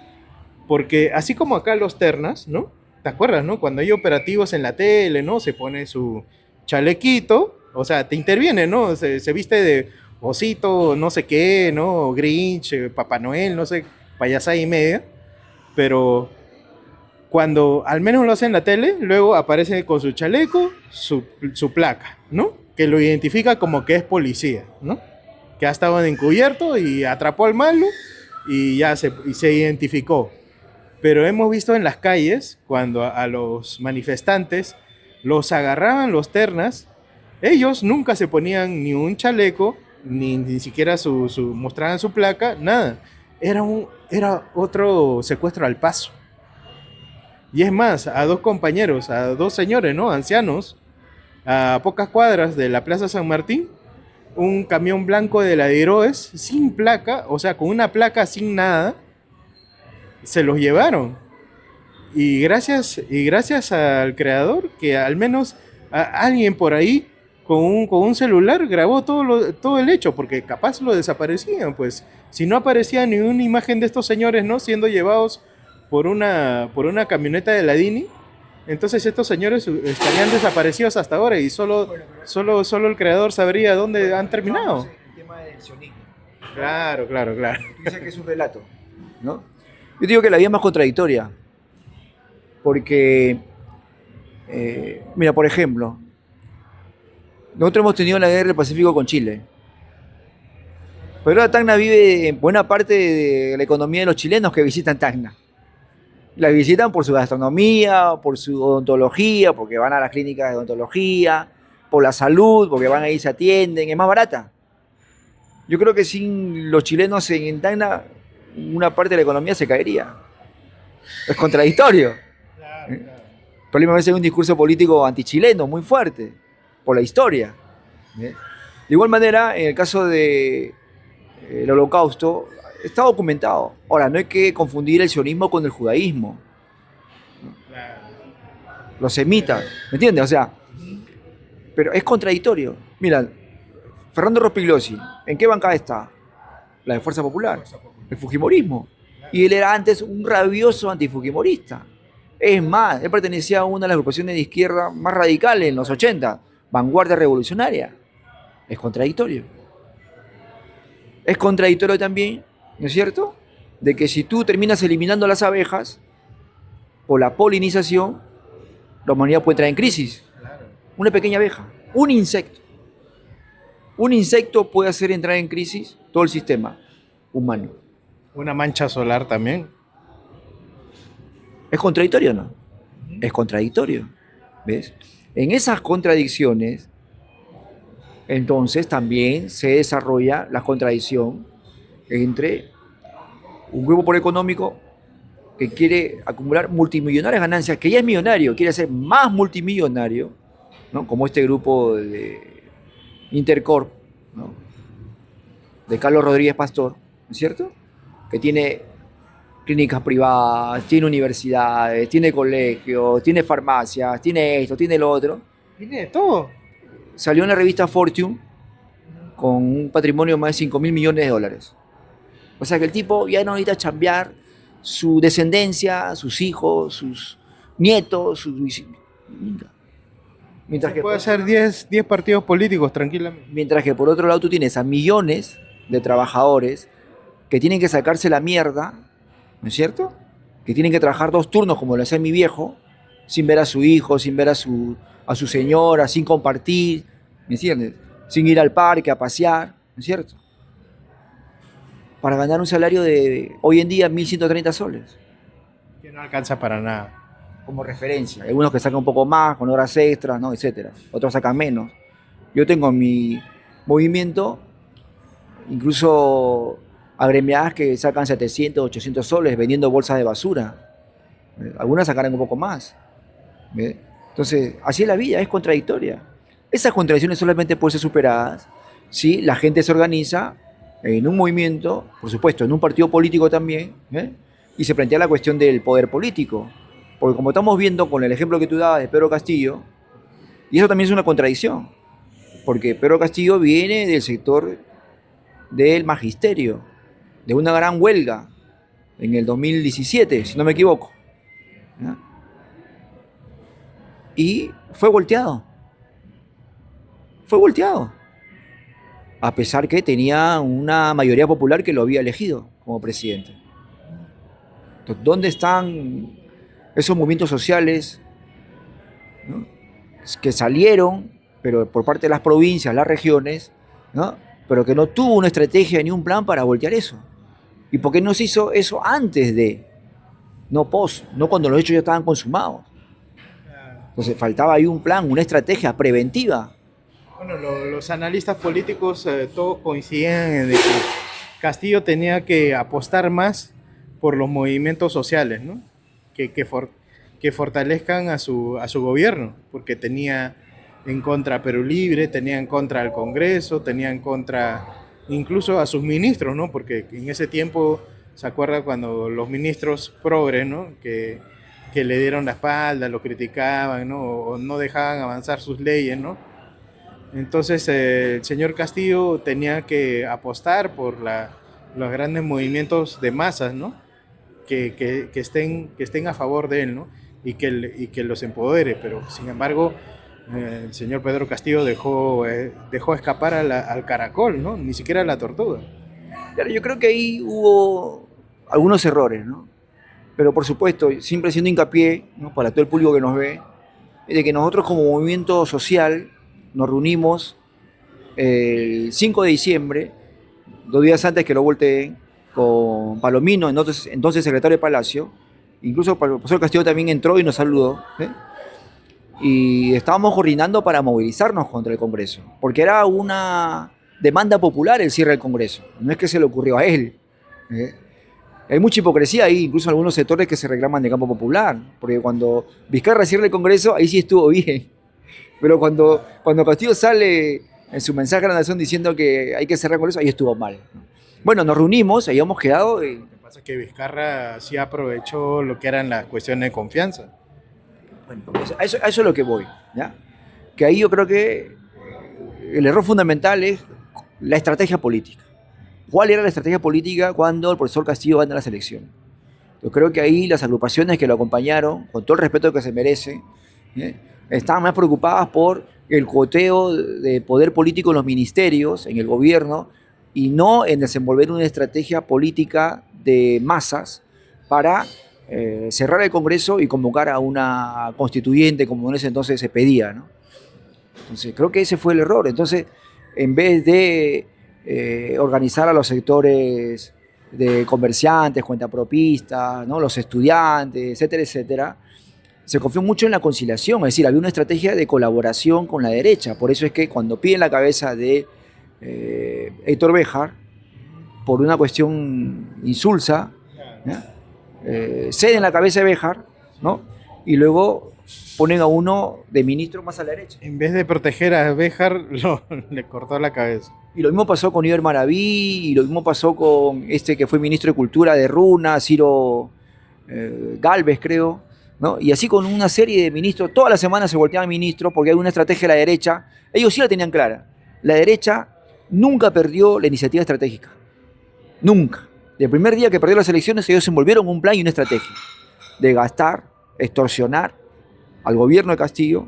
así como acá los ternas, ¿no? ¿Te acuerdas, no? Cuando hay operativos en la tele, ¿no? Se pone su chalequito, o sea, te interviene, ¿no? Se viste de osito, no sé qué, ¿no? Grinch, Papá Noel, no sé, payasada y media, pero cuando al menos lo hace en la tele, luego aparece con su chaleco, su placa, ¿no? Que lo identifica como que es policía, ¿no? Que ha estado en encubierto y atrapó al malo y ya se identificó. Pero hemos visto en las calles, cuando a los manifestantes los agarraban los ternas, ellos nunca se ponían ni un chaleco, ni siquiera mostraban su placa, nada. Era otro secuestro al paso. Y es más, a dos compañeros, a dos señores, ¿no? Ancianos, a pocas cuadras de la Plaza San Martín, un camión blanco de la Diroes, sin placa, o sea, con una placa sin nada, se los llevaron. Y gracias al creador, que al menos alguien por ahí con un celular grabó todo el hecho, porque capaz lo desaparecían, pues si no aparecía ni una imagen de estos señores, ¿no? Siendo llevados por una camioneta de la Dini, entonces estos señores estarían desaparecidos hasta ahora y solo el creador sabría dónde han terminado. El tema del sionismo. Claro, claro, claro. Tú dices que es un relato, ¿no? Yo digo que la vida es más contradictoria, porque, mira, por ejemplo, nosotros hemos tenido la guerra del Pacífico con Chile, pero ahora Tacna vive en buena parte de la economía de los chilenos que visitan Tacna. La visitan por su gastronomía, por su odontología, porque van a las clínicas de odontología, por la salud, porque van ahí y se atienden, es más barata. Yo creo que sin los chilenos en Tacna, una parte de la economía se caería. Es contradictorio. Claro, claro. Probablemente a veces hay un discurso político antichileno muy fuerte, por la historia. De igual manera, en el caso del Holocausto, está documentado. Ahora, no hay que confundir el sionismo con el judaísmo. Claro. Los semitas, ¿me entiendes? O sea, pero es contradictorio. Mira, Fernando Rospigliosi, ¿en qué bancada está? La de Fuerza Popular, el fujimorismo. Y él era antes un rabioso antifujimorista. Es más, él pertenecía a una de las agrupaciones de izquierda más radicales en los 80, Vanguardia Revolucionaria. Es contradictorio. Es contradictorio también, ¿no es cierto?, de que si tú terminas eliminando las abejas por la polinización, la humanidad puede entrar en crisis. Una pequeña abeja, un insecto. Un insecto puede hacer entrar en crisis todo el sistema humano. Una mancha solar también. ¿Es contradictorio o no? Es contradictorio. ¿Ves? En esas contradicciones, entonces también se desarrolla la contradicción entre un grupo por económico que quiere acumular multimillonarias ganancias, que ya es millonario, quiere ser más multimillonario, ¿no? Como este grupo de Intercorp, ¿no?, de Carlos Rodríguez Pastor, ¿no es cierto?, que tiene clínicas privadas, tiene universidades, tiene colegios, tiene farmacias, tiene esto, tiene lo otro. Tiene de todo. Salió en la revista Fortune con un patrimonio de más de 5.000 millones de dólares. O sea que el tipo ya no necesita chambear, su descendencia, sus hijos, sus nietos, mientras que Puede ser 10 partidos políticos tranquilamente. mientras que por otro lado tú tienes a millones de trabajadores que tienen que sacarse la mierda, ¿no es cierto?, que tienen que trabajar 2 turnos como lo hacía mi viejo, sin ver a su hijo, sin ver a su señora, sin compartir, ¿me entiendes?, sin ir al parque a pasear, ¿no es cierto?, para ganar un salario de hoy en día 1.130 soles. Que no alcanza para nada. Como referencia. Algunos que sacan un poco más, con horas extras, ¿no?, etcétera. Otros sacan menos. Yo tengo en mi movimiento incluso agremiadas que sacan 700, 800 soles vendiendo bolsas de basura. Algunas sacarán un poco más. ¿Ve? Entonces, así es la vida, es contradictoria. Esas contradicciones solamente pueden ser superadas si la gente se organiza en un movimiento, por supuesto, en un partido político también, y se plantea la cuestión del poder político. Porque como estamos viendo con el ejemplo que tú dabas de Pedro Castillo, y eso también es una contradicción, porque Pedro Castillo viene del sector del magisterio, de una gran huelga en el 2017, si no me equivoco, ¿ya?, y fue volteado, a pesar que tenía una mayoría popular que lo había elegido como presidente. Entonces, ¿dónde están esos movimientos sociales, ¿no? Que salieron, pero por parte de las provincias, las regiones, ¿no? Pero que no tuvo una estrategia ni un plan para voltear eso. ¿Y por qué no se hizo eso antes de, no post, no cuando los hechos ya estaban consumados? Entonces faltaba ahí un plan, una estrategia preventiva. Bueno, los analistas políticos todos coincidían en de que Castillo tenía que apostar más por los movimientos sociales, ¿no? Que fortalezcan a su gobierno, porque tenía en contra a Perú Libre, tenía en contra al Congreso, tenía en contra incluso a sus ministros, ¿no? Porque en ese tiempo, ¿se acuerda cuando los ministros progres, ¿no? Que le dieron la espalda, lo criticaban, ¿no? O no dejaban avanzar sus leyes, ¿no? Entonces el señor Castillo tenía que apostar por los grandes movimientos de masas, ¿no? Que estén a favor de él, ¿no? Y que los empodere, pero sin embargo el señor Pedro Castillo dejó escapar al caracol, ¿no? Ni siquiera a la tortuga. Claro, yo creo que ahí hubo algunos errores, ¿no? Pero por supuesto, siempre haciendo hincapié, ¿no? Para todo el público que nos ve, de que nosotros como movimiento social nos reunimos el 5 de diciembre, 2 días antes que lo volteen, con Palomino, entonces secretario de Palacio. Incluso el profesor Castillo también entró y nos saludó. ¿Eh? Y estábamos coordinando para movilizarnos contra el Congreso, porque era una demanda popular el cierre del Congreso, no es que se le ocurrió a él. ¿Eh? Hay mucha hipocresía ahí, incluso algunos sectores que se reclaman de campo popular, porque cuando Vizcarra cierra el Congreso, ahí sí estuvo bien. Pero cuando Castillo sale en su mensaje a la nación diciendo que hay que cerrar con eso, ahí estuvo mal. Bueno, nos reunimos, habíamos quedado. Lo que pasa es que Vizcarra sí aprovechó lo que eran las cuestiones de confianza. Bueno, a eso es lo que voy. ¿Ya? Que ahí yo creo que el error fundamental es la estrategia política. ¿Cuál era la estrategia política cuando el profesor Castillo gana las elecciones? Yo creo que ahí las agrupaciones que lo acompañaron, con todo el respeto que se merece, ¿eh? Estaban más preocupadas por el coteo de poder político en los ministerios, en el gobierno, y no en desenvolver una estrategia política de masas para cerrar el Congreso y convocar a una constituyente, como en ese entonces se pedía, ¿no? Entonces, creo que ese fue el error. Entonces, en vez de organizar a los sectores de comerciantes, cuentapropistas, ¿no? Los estudiantes, etcétera, etcétera, se confió mucho en la conciliación, es decir, había una estrategia de colaboración con la derecha. Por eso es que cuando piden la cabeza de Héctor Béjar, por una cuestión insulsa, ceden la cabeza de Béjar, ¿no? Y luego ponen a uno de ministro más a la derecha. En vez de proteger a Béjar, le cortó la cabeza. Y lo mismo pasó con Iber Maraví, y lo mismo pasó con este que fue ministro de Cultura de Runa, Ciro Gálvez, creo, ¿no? Y así con una serie de ministros, todas las semanas se volteaban ministros porque hay una estrategia de la derecha. Ellos sí la tenían clara. La derecha nunca perdió la iniciativa estratégica. Nunca. Del primer día que perdió las elecciones, ellos se envolvieron un plan y una estrategia de gastar, extorsionar al gobierno de Castillo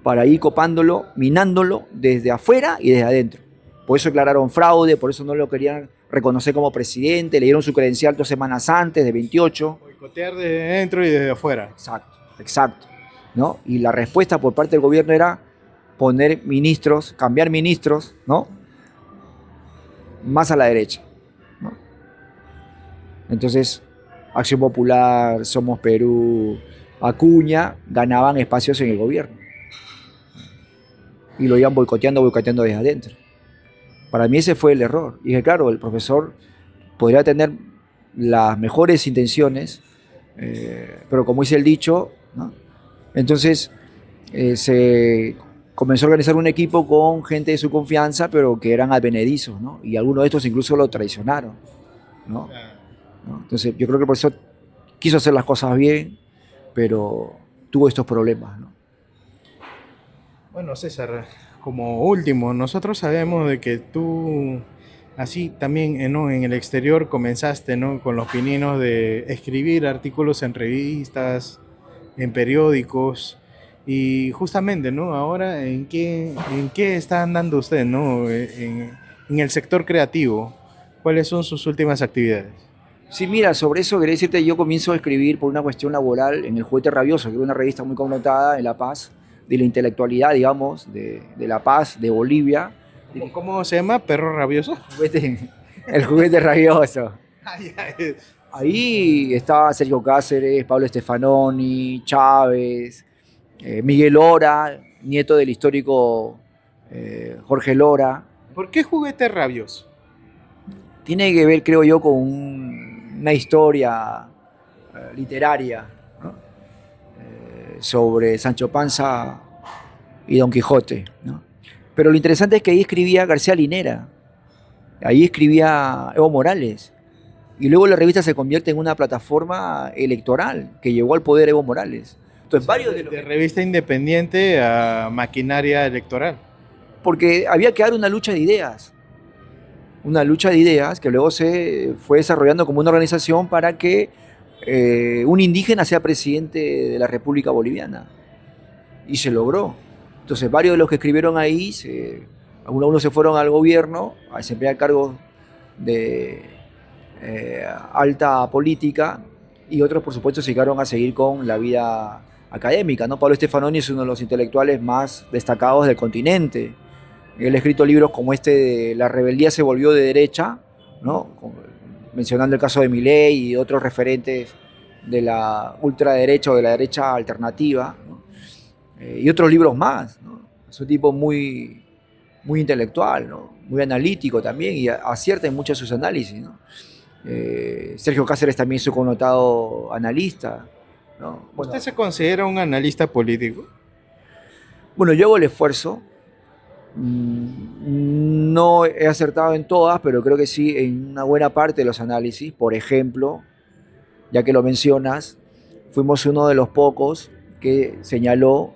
para ir copándolo, minándolo desde afuera y desde adentro. Por eso declararon fraude, por eso no lo querían reconocer como presidente, le dieron su credencial 2 semanas antes, de 28. Boicotear desde dentro y desde afuera. Exacto, exacto, ¿no? Y la respuesta por parte del gobierno era poner ministros, cambiar ministros, ¿no? Más a la derecha, ¿no? Entonces, Acción Popular, Somos Perú, Acuña, ganaban espacios en el gobierno. Y lo iban boicoteando desde adentro. Para mí ese fue el error. Y que claro, el profesor podría tener las mejores intenciones, pero como dice el dicho, ¿no? Entonces se comenzó a organizar un equipo con gente de su confianza, pero que eran advenedizos, ¿no? Y algunos de estos incluso lo traicionaron, ¿no? ¿No? Entonces yo creo que el profesor quiso hacer las cosas bien, pero tuvo estos problemas, ¿no? Bueno, César, como último, nosotros sabemos de que tú, así también ¿no? En el exterior comenzaste, ¿no? Con los pininos de escribir artículos en revistas, en periódicos, y justamente, ¿no? Ahora, en qué está andando usted, ¿no? En el sector creativo, ¿cuáles son sus últimas actividades? Sí, mira, sobre eso quería decirte, yo comienzo a escribir por una cuestión laboral en El Juguete Rabioso, que era una revista muy connotada en La Paz, de la intelectualidad, digamos, de La Paz, de Bolivia. ¿Cómo se llama? ¿Perro rabioso? El Juguete Rabioso. Ay, Ahí estaba Sergio Cáceres, Pablo Stefanoni, Chávez, Miguel Lora, nieto del histórico Jorge Lora. ¿Por qué juguete rabioso? Tiene que ver, creo yo, con una historia literaria, ¿no? Sobre Sancho Panza y Don Quijote, ¿no? Pero lo interesante es que ahí escribía García Linera, ahí escribía Evo Morales, y luego la revista se convierte en una plataforma electoral que llevó al poder Evo Morales. Entonces, varios de los... De revista independiente a maquinaria electoral. Porque había que dar una lucha de ideas que luego se fue desarrollando como una organización para que un indígena sea presidente de la República Boliviana. Y se logró. Entonces, varios de los que escribieron ahí, algunos se fueron al gobierno a desempeñar cargos de alta política y otros, por supuesto, se llegaron a seguir con la vida académica, ¿no? Pablo Stefanoni es uno de los intelectuales más destacados del continente. Él ha escrito libros como este de La rebeldía se volvió de derecha, ¿no? Mencionando el caso de Milei y otros referentes de la ultraderecha o de la derecha alternativa, ¿no? Y otros libros más, ¿no? Es un tipo muy intelectual, ¿no? Muy analítico también y acierta en muchos de sus análisis, ¿no? Sergio Cáceres también es un connotado analista, ¿no? Bueno, ¿Usted se considera un analista político? bueno, yo hago el esfuerzo. No he acertado en todas, pero creo que sí en una buena parte de los análisis. Por ejemplo, ya que lo mencionas, fuimos uno de los pocos que señaló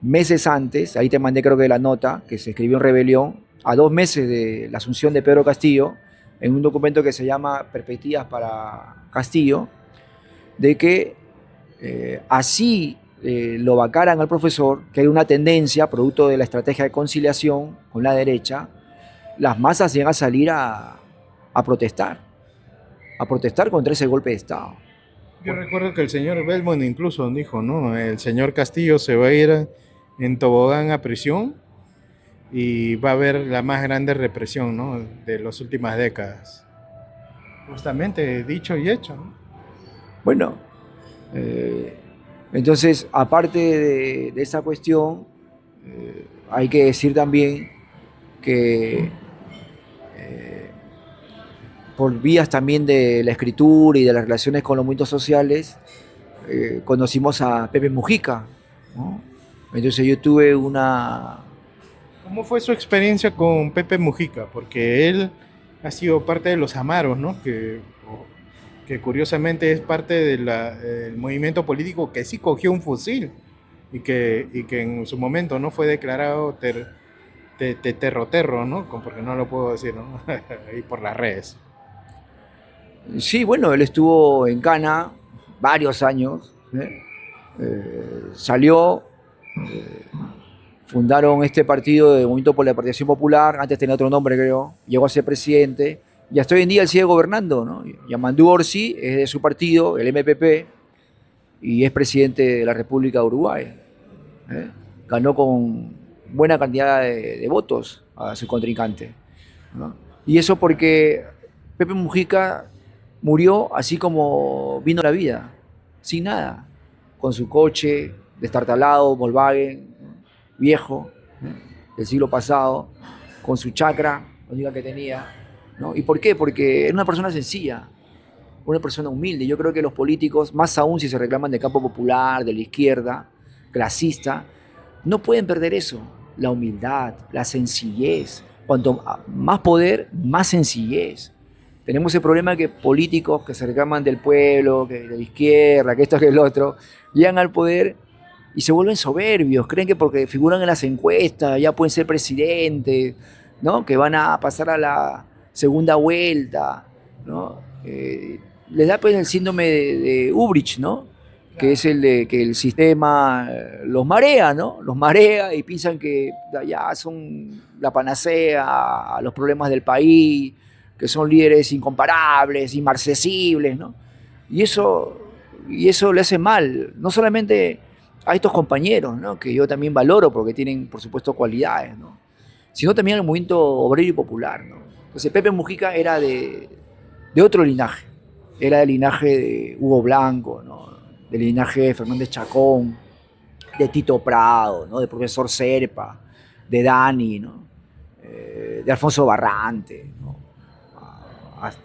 meses antes, ahí te mandé creo que la nota, que se escribió en Rebelión, a 2 meses de la asunción de Pedro Castillo, en un documento que se llama Perspectivas para Castillo, de que así lo vacaran al profesor, que hay una tendencia, producto de la estrategia de conciliación con la derecha, las masas llegan a salir a protestar contra ese golpe de Estado. Yo recuerdo que el señor Belmont incluso dijo, ¿no? El señor Castillo se va a ir en tobogán a prisión y va a haber la más grande represión, ¿no? De las últimas décadas. Justamente dicho y hecho, ¿no? Bueno, eh, entonces, aparte de esa cuestión, hay que decir también que por vías también de la escritura y de las relaciones con los movimientos sociales, conocimos a Pepe Mujica, ¿no? Entonces yo tuve una... ¿Cómo fue su experiencia con Pepe Mujica? Porque él ha sido parte de los Amaros, ¿no? Que curiosamente es parte del movimiento político que sí cogió un fusil y que en su momento no fue declarado terro, ¿no? Porque no lo puedo decir, ¿no? Ahí por las redes. Sí, bueno, él estuvo en Cana varios años, ¿eh? Salió, eh, fundaron este partido de Movimiento por la Participación Popular, antes tenía otro nombre creo, llegó a ser presidente, y hasta hoy en día él sigue gobernando, ¿no? Yamandu Orsi es de su partido, el MPP, y es presidente de la República de Uruguay, ¿eh? Ganó con buena cantidad de votos a su contrincante, ¿no? Y eso porque Pepe Mujica murió así como vino la vida, sin nada, con su coche destartalado, Volkswagen, viejo, ¿no? Del siglo pasado, con su chacra, la única que tenía, ¿no? ¿Y por qué? Porque era una persona sencilla, una persona humilde. Yo creo que los políticos, más aún si se reclaman del campo popular, de la izquierda, clasista, no pueden perder eso, la humildad, la sencillez. Cuanto más poder, más sencillez. Tenemos el problema que políticos que se reclaman del pueblo, que de la izquierda, que esto, que el otro, llegan al poder y se vuelven soberbios, creen que porque figuran en las encuestas ya pueden ser presidentes, ¿no? Que van a pasar a la segunda vuelta, ¿no? Les da pues el síndrome de Ubrich, ¿no? Que es el de que el sistema los marea, ¿no? Los marea y piensan que ya son la panacea a los problemas del país, que son líderes incomparables, inmarcesibles, ¿no? Y eso le hace mal, no solamente a estos compañeros, ¿no? Que yo también valoro porque tienen, por supuesto, cualidades, ¿no? Sino también al movimiento obrero y popular, ¿no? Entonces Pepe Mujica era de otro linaje, era del linaje de Hugo Blanco, ¿no? Del linaje de Fernández Chacón, de Tito Prado, ¿no? De profesor Serpa, de Dani, ¿no? De Alfonso Barrante, ¿no?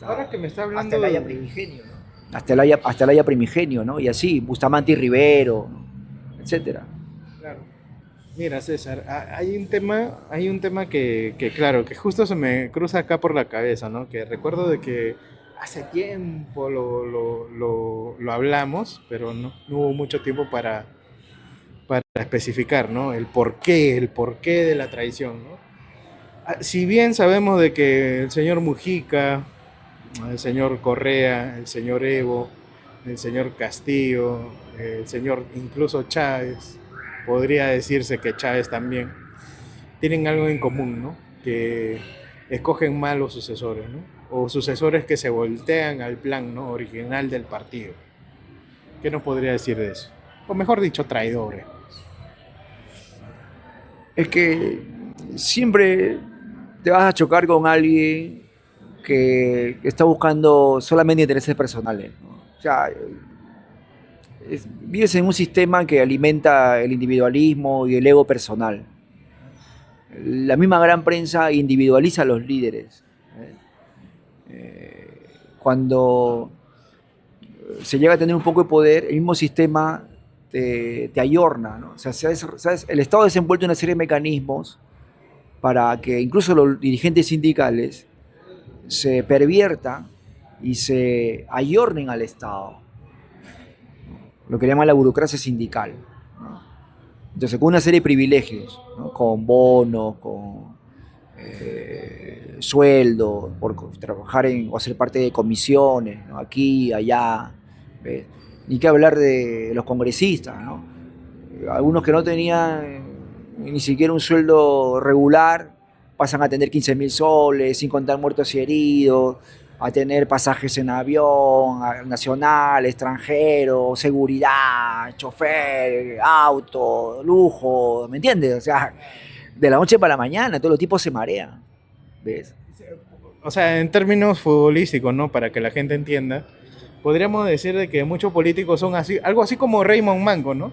Ahora que me está hablando hasta el Haya Primigenio, ¿no? Hasta el Haya Primigenio, ¿no? Y así, Bustamante y Rivero, ¿no? Etcétera. Claro. Mira, César, hay un tema que, claro, que justo se me cruza acá por la cabeza, ¿no? Que recuerdo de que hace tiempo lo hablamos, pero no hubo mucho tiempo para especificar, ¿no? El porqué de la traición, ¿no? Si bien sabemos de que el señor Mujica, el señor Correa, el señor Evo, el señor Castillo, el señor incluso Chávez, podría decirse que Chávez también, tienen algo en común, ¿no? Que escogen mal los sucesores, ¿no? O sucesores que se voltean al plan, ¿no? Original del partido. ¿Qué nos podría decir de eso? O mejor dicho, traidores. Es que siempre te vas a chocar con alguien que está buscando solamente intereses personales, ¿no? O sea, vives en un sistema que alimenta el individualismo y el ego personal. La misma gran prensa individualiza a los líderes. Cuando se llega a tener un poco de poder, el mismo sistema te ayorna, ¿no? O sea, el Estado ha desenvuelto una serie de mecanismos para que incluso los dirigentes sindicales se perviertan y se ayornen al Estado, lo que llaman la burocracia sindical, ¿no? Entonces, con una serie de privilegios, ¿no? Con bonos, con sueldo, por trabajar o ser parte de comisiones, ¿no? Aquí, allá, ¿ves? Ni que hablar de los congresistas, ¿no? Algunos que no tenían ni siquiera un sueldo regular pasan a tener 15.000 soles, sin contar muertos y heridos, a tener pasajes en avión, nacional, extranjero, seguridad, chofer, auto, lujo, ¿me entiendes? O sea, de la noche para la mañana todos los tipos se marean, ¿ves? O sea, en términos futbolísticos, ¿no? Para que la gente entienda, podríamos decir de que muchos políticos son así, algo así como Raymond Mango, ¿no?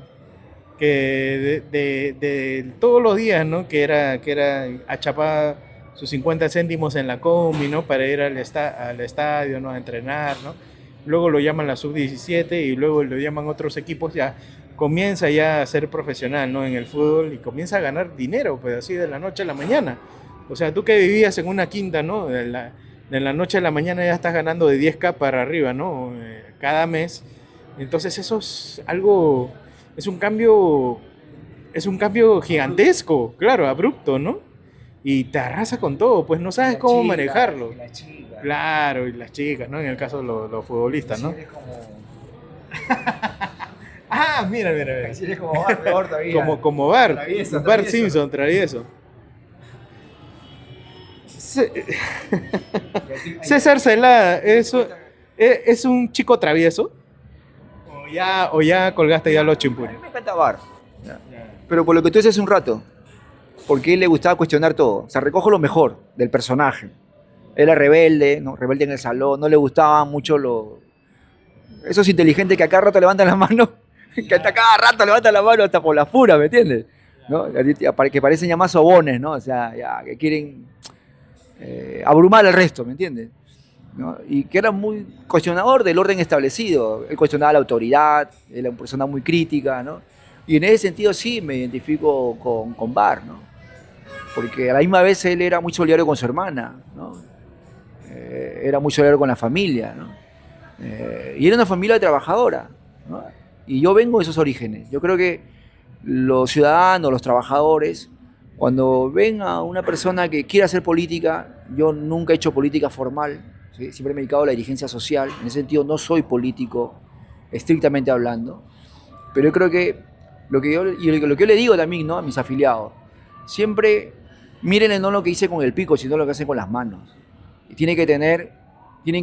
Que de todos los días, ¿no? Que era achapaba sus 50 céntimos en la combi, ¿no? Para ir al estadio, ¿no? A entrenar, ¿no? Luego lo llaman la sub-17 y luego lo llaman otros equipos, ya comienza ya a ser profesional, ¿no? En el fútbol y comienza a ganar dinero, pues así de la noche a la mañana. O sea, tú que vivías en una quinta, ¿no? De la noche a la mañana ya estás ganando de 10K para arriba, ¿no? Cada mes. Entonces eso es algo, es un cambio, es un cambio gigantesco, claro, abrupto, ¿no? Y te arrasa con todo, pues no sabes cómo manejarlo. La chica. Claro, y las chicas, ¿no? En el caso de los futbolistas, ¿no? Eres como... Ah, mira, mira, mira. Así eres como Bart, peor todavía. Como Bart, Travieso, Bart travieso. Simpson, travieso. César Celada, ¿es un chico travieso? ¿O ya colgaste ya los A chimpunes? mí me encanta Bart. Pero por lo que tú dices hace un rato, porque a él le gustaba cuestionar todo. O sea, recojo lo mejor del personaje. Era rebelde, ¿no? Rebelde en el salón, no le gustaban mucho esos inteligentes que a cada rato levantan la mano, que hasta cada rato levantan la mano hasta por la fura, ¿me entiendes? ¿No? Que parecen ya más sobones, ¿no? O sea, ya, que quieren abrumar al resto, ¿me entiendes? ¿No? Y que era muy cuestionador del orden establecido. Él cuestionaba la autoridad, era una persona muy crítica, ¿no? Y en ese sentido sí me identifico con Bart, ¿no? Porque a la misma vez él era muy solidario con su hermana, ¿no? Era muy solidario con la familia, ¿no? Y era una familia trabajadora, ¿no? Y yo vengo de esos orígenes. Yo creo que los ciudadanos, los trabajadores, cuando ven a una persona que quiere hacer política, yo nunca he hecho política formal, ¿sí? Siempre me he dedicado a la dirigencia social. En ese sentido no soy político, estrictamente hablando. Pero yo creo que lo que yo le digo también, ¿no? A mis afiliados, siempre miren no lo que hice con el pico, sino lo que hacen con las manos. y tienen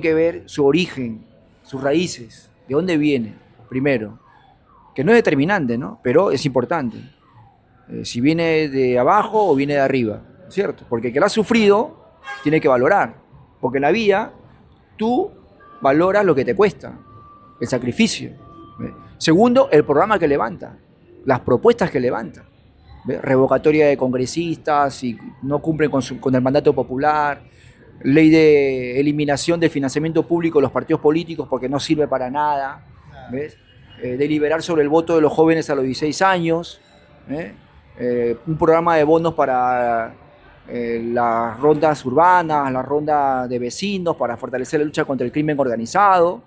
que ver su origen, sus raíces, de dónde viene, primero, que no es determinante, ¿no? Pero es importante. Si viene de abajo o viene de arriba, ¿cierto? Porque el que lo ha sufrido tiene que valorar, porque en la vida tú valoras lo que te cuesta, el sacrificio. ¿Ve? Segundo, el programa que levanta, las propuestas que levanta. ¿Ve? Revocatoria de congresistas si no cumplen con el mandato popular, ley de eliminación del financiamiento público de los partidos políticos porque no sirve para nada, ¿ves? Deliberar sobre el voto de los jóvenes a los 16 años, ¿eh? Un programa de bonos para las rondas urbanas, la ronda de vecinos, para fortalecer la lucha contra el crimen organizado.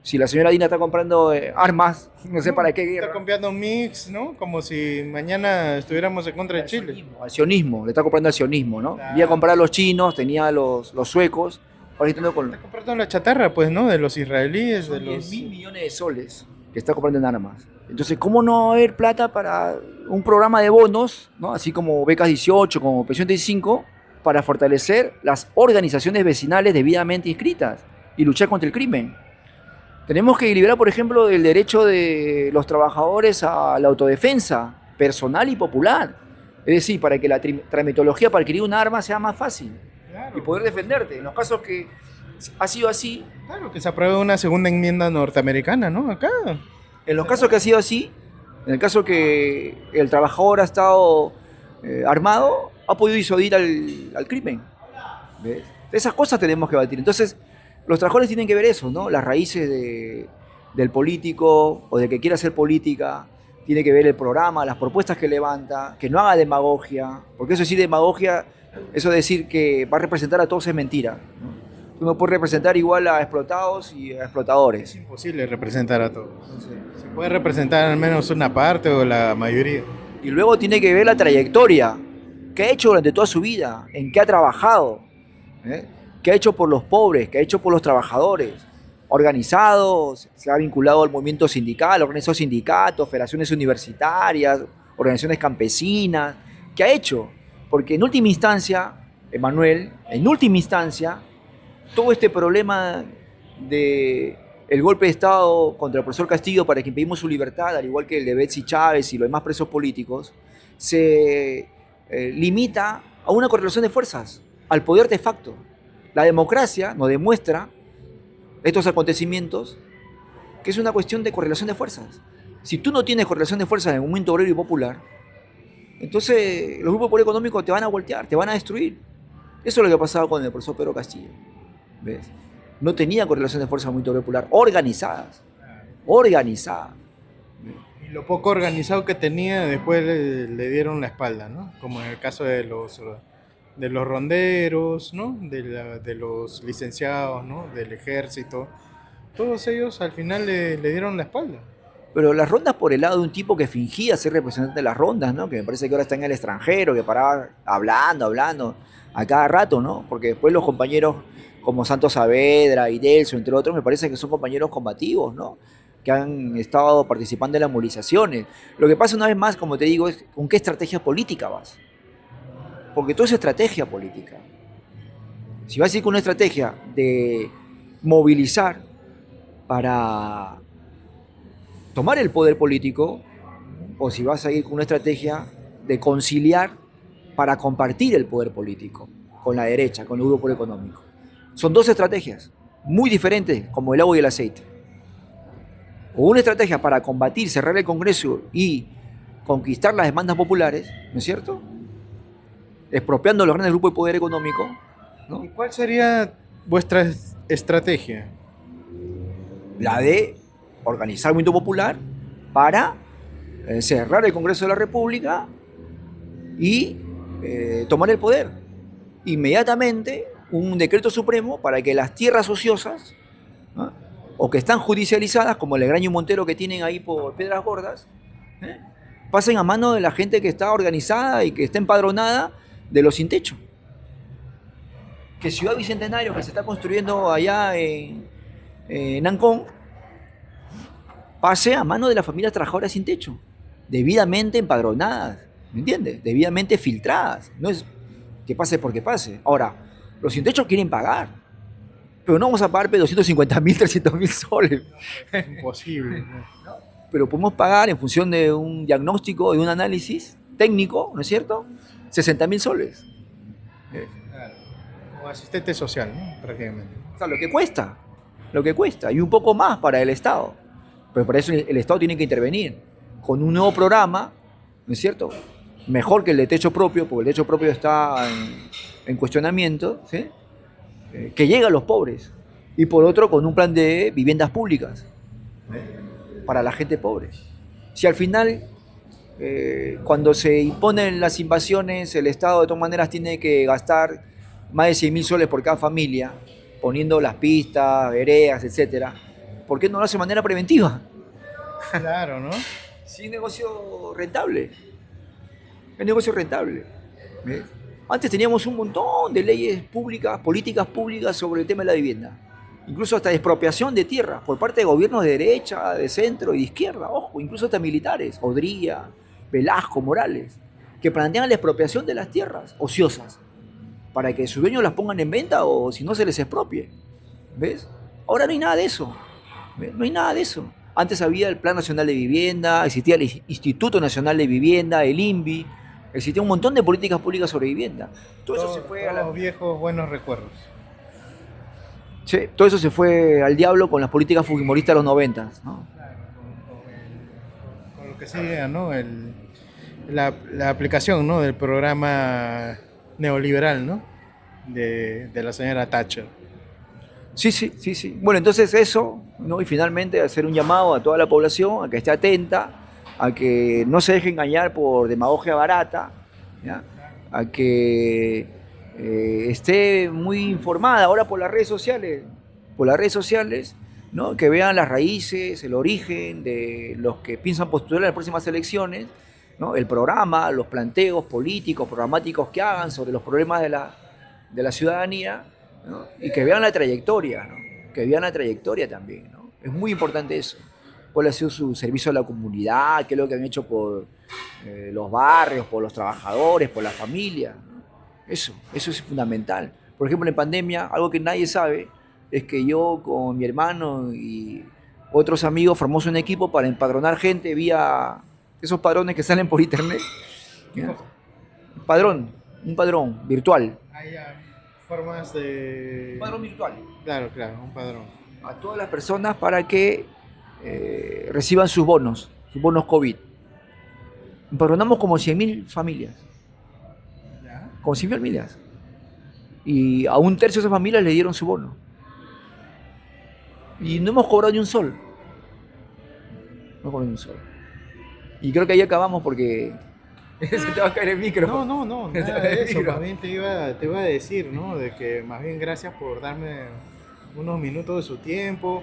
Si la señora Dina está comprando armas, no sé para qué guerra. Está comprando un mix, ¿no? Como si mañana estuviéramos en contra de Chile. Al sionismo, le está comprando al sionismo, ¿no? Claro. Iba a comprar a los chinos, tenía los suecos, ahora está con... Está comprando la chatarra, pues, ¿no? De los israelíes, de Son los... 10.000 millones de soles que está comprando en armas. Entonces, ¿cómo no haber plata para un programa de bonos, ¿no? Así como Becas 18, como Pensión 35, para fortalecer las organizaciones vecinales debidamente inscritas y luchar contra el crimen? Tenemos que liberar, por ejemplo, el derecho de los trabajadores a la autodefensa personal y popular. Es decir, para que la tramitología para adquirir un arma sea más fácil, Claro, y poder defenderte. En los casos que ha sido así, claro, que se apruebe una segunda enmienda norteamericana, ¿no? Acá. en los casos que ha sido así, en el caso que el trabajador ha estado armado, ha podido disuadir al crimen. ¿Ves? Esas cosas tenemos que batir. Entonces, los trabajadores tienen que ver eso, ¿no? Las raíces del político o de que quiera hacer política, tiene que ver el programa, las propuestas que levanta, que no haga demagogia, porque eso sí, demagogia, eso de decir que va a representar a todos es mentira, ¿no? Tú no puedes representar igual a explotados y a explotadores. Es imposible representar a todos. Se puede representar al menos una parte o la mayoría. Y luego tiene que ver la trayectoria, qué ha hecho durante toda su vida, en qué ha trabajado, ¿eh? Qué ha hecho por los pobres, qué ha hecho por los trabajadores, organizado, se ha vinculado al movimiento sindical, organizó sindicatos, federaciones universitarias, organizaciones campesinas, ¿qué ha hecho? Porque en última instancia, Emanuel, en última instancia, todo este problema de el golpe de Estado contra el profesor Castillo para que impedimos su libertad, al igual que el de Betsy Chávez y los demás presos políticos, se limita a una correlación de fuerzas, al poder de facto. La democracia nos demuestra estos acontecimientos que es una cuestión de correlación de fuerzas. Si tú no tienes correlación de fuerzas en un momento obrero y popular, entonces los grupos de poder económico te van a voltear, te van a destruir. Eso es lo que ha pasado con el profesor Pedro Castillo. ¿Ves? No tenía correlación de fuerzas en el movimiento obrero popular organizadas. Organizadas. Y lo poco organizado que tenía, después le dieron la espalda, ¿no? Como en el caso de los ronderos, ¿no? De los licenciados, ¿no? Del ejército. Todos ellos al final le dieron la espalda. Pero las rondas por el lado de un tipo que fingía ser representante de las rondas, ¿no? Que me parece que ahora está en el extranjero, que paraba hablando a cada rato, ¿no? Porque después los compañeros como Santos Saavedra y Delso, entre otros, me parece que son compañeros combativos, ¿no? Que han estado participando en las movilizaciones. Lo que pasa una vez más, como te digo, es con qué estrategia política vas. Porque todo es estrategia política. Si vas a ir con una estrategia de movilizar para tomar el poder político, o si vas a ir con una estrategia de conciliar para compartir el poder político con la derecha, con el grupo económico. Son dos estrategias muy diferentes, como el agua y el aceite. O una estrategia para combatir, cerrar el Congreso y conquistar las demandas populares, ¿no es cierto? Expropiando los grandes grupos de poder económico, ¿no? ¿Y cuál sería vuestra estrategia? La de organizar el movimiento popular para cerrar el Congreso de la República y tomar el poder. Inmediatamente un decreto supremo para que las tierras ociosas, ¿no? O que están judicializadas, como el Legraño y Montero que tienen ahí por Piedras Gordas, pasen a mano de la gente que está organizada y que está empadronada de los sin techo. Que Ciudad Bicentenario, que se está construyendo allá en Ancón, pase a mano de las familias trabajadoras sin techo, debidamente empadronadas, ¿me entiendes? Debidamente filtradas. No es que pase porque pase. Ahora, Los sin techo quieren pagar, pero no vamos a pagar 250.000, 300.000 soles. Imposible. ¿No? Pero podemos pagar en función de un diagnóstico, de un análisis técnico, ¿no es cierto? 60.000 soles. Claro. Como asistente social, ¿no? Prácticamente. O sea, lo que cuesta, y un poco más para el Estado. Pero para eso el Estado tiene que intervenir con un nuevo programa, ¿no es cierto? Mejor que el de techo propio, porque el techo propio está en cuestionamiento, ¿sí? Que llegue a los pobres. Y por otro, con un plan de viviendas públicas para la gente pobre. Si al final, cuando se imponen las invasiones, el Estado de todas maneras tiene que gastar más de 100.000 soles por cada familia, poniendo las pistas, veredas, etcétera, ¿por qué no lo hace de manera preventiva? Claro, ¿no? Sí, es negocio rentable. Es negocio rentable. ¿Ves? Antes teníamos un montón de leyes públicas, políticas públicas sobre el tema de la vivienda. Incluso hasta expropiación de tierras por parte de gobiernos de derecha, de centro y de izquierda, ojo, incluso hasta militares, Odría, Velasco, Morales, que plantean la expropiación de las tierras ociosas para que sus dueños las pongan en venta o si no se les expropie. ¿Ves? Ahora no hay nada de eso. ¿Ves? No hay nada de eso. Antes había el Plan Nacional de Vivienda, existía el Instituto Nacional de Vivienda, el INVI, existía un montón de políticas públicas sobre vivienda. Todo eso se fue a Todos viejos buenos recuerdos. Sí, todo eso se fue al diablo con las políticas fujimoristas de los 90, ¿no? Claro, con lo que sigue, ¿no? La aplicación, ¿no? Del programa neoliberal, ¿no? De la señora Thatcher. Sí, sí, sí, sí. Bueno, entonces eso, ¿no? Y finalmente hacer un llamado a toda la población a que esté atenta, a que no se deje engañar por demagogia barata, ¿ya? A que esté muy informada ahora por las redes sociales, ¿no? Que vean las raíces, el origen de los que piensan postular en las próximas elecciones, ¿no? El programa, los planteos políticos, programáticos que hagan sobre los problemas de la ciudadanía, ¿no? Y que vean la trayectoria, ¿no? Que vean la trayectoria también, ¿no? Es muy importante eso. ¿Cuál ha sido su servicio a la comunidad? ¿Qué es lo que han hecho por los barrios, por los trabajadores, por la familia? ¿No? Eso es fundamental. Por ejemplo, en pandemia, algo que nadie sabe es que yo con mi hermano y otros amigos formamos un equipo para empadronar gente vía esos padrones que salen por internet. ¿Ya? Un padrón virtual. Hay formas de... Un padrón virtual. Claro, claro, un padrón. A todas las personas para que reciban sus bonos COVID. Empadronamos como 100.000 familias. ¿Ya? Como 100.000 familias. Y a un tercio de esas familias le dieron su bono. Y no hemos cobrado ni un sol. No hemos cobrado ni un sol. Y creo que ahí acabamos porque se te va a caer el micro. No, nada de eso. Más bien te iba a decir, ¿no? De que más bien gracias por darme unos minutos de su tiempo.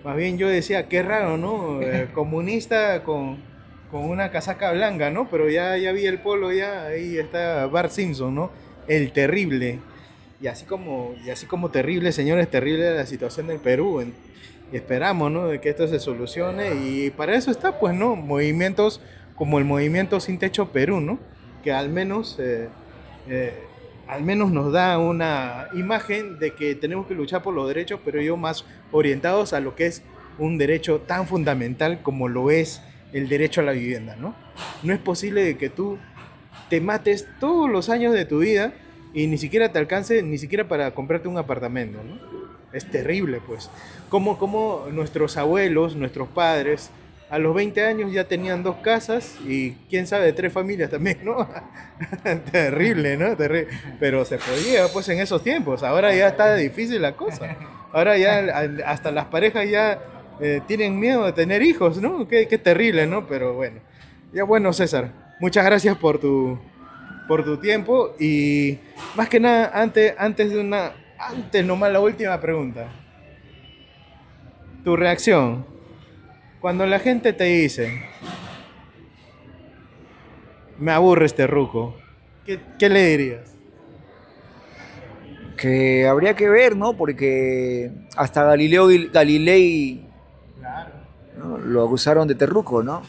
Más bien yo decía, qué raro, ¿no? Comunista con una casaca blanca, ¿no? Pero ya vi el polo, ya ahí está Bart Simpson, ¿no? El terrible. Y así como terrible, señores, terrible la situación del Perú. Y esperamos, ¿no? De que esto se solucione. Y para eso está, pues, ¿no? Movimientos como el movimiento Sin Techo Perú, ¿no? Que al menos nos da una imagen de que tenemos que luchar por los derechos, pero ellos más orientados a lo que es un derecho tan fundamental como lo es el derecho a la vivienda, ¿no? No es posible que tú te mates todos los años de tu vida y ni siquiera te alcance, ni siquiera para comprarte un apartamento, ¿no? Es terrible, pues. Como nuestros abuelos, nuestros padres, a los 20 años ya tenían 2 casas y quién sabe, 3 familias también, ¿no? Terrible, ¿no? Terrible. Pero se podía, pues, en esos tiempos. Ahora ya está difícil la cosa. Ahora ya hasta las parejas ya tienen miedo de tener hijos, ¿no? Qué terrible, ¿no? Pero bueno. Ya bueno, César, muchas gracias por tu tiempo y más que nada, antes nomás la última pregunta. Tu reacción. Cuando la gente te dice, me aburre este ruco, ¿qué le dirías? Que habría que ver, ¿no? Porque hasta Galilei, Claro. ¿no? Lo acusaron de terruco, ¿no?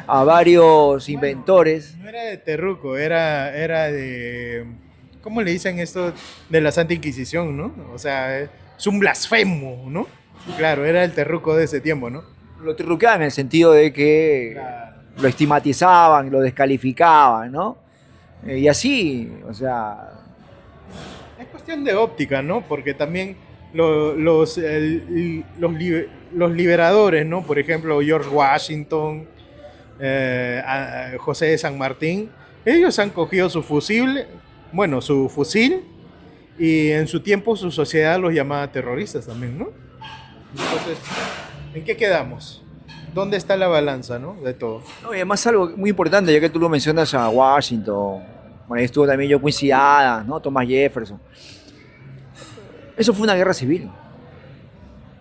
A varios inventores. No era de terruco, era de ¿Cómo le dicen esto de la Santa Inquisición, no? O sea, es un blasfemo, ¿no? Claro, era el terruco de ese tiempo, ¿no? Lo truqueaban en el sentido de que Claro. lo estigmatizaban, lo descalificaban, ¿no? Y así, o sea, Es cuestión de óptica, ¿no? Porque también los liberadores, ¿no? Por ejemplo, George Washington, José de San Martín, ellos han cogido su fusil, bueno, su fusil, y en su tiempo su sociedad los llamaba terroristas también, ¿no? Entonces, ¿en qué quedamos? ¿Dónde está la balanza, no? De todo. no, y además algo muy importante, ya que tú lo mencionas a Washington, bueno, ahí estuvo también John Quincy Adams, ¿no? Thomas Jefferson. Eso fue una guerra civil.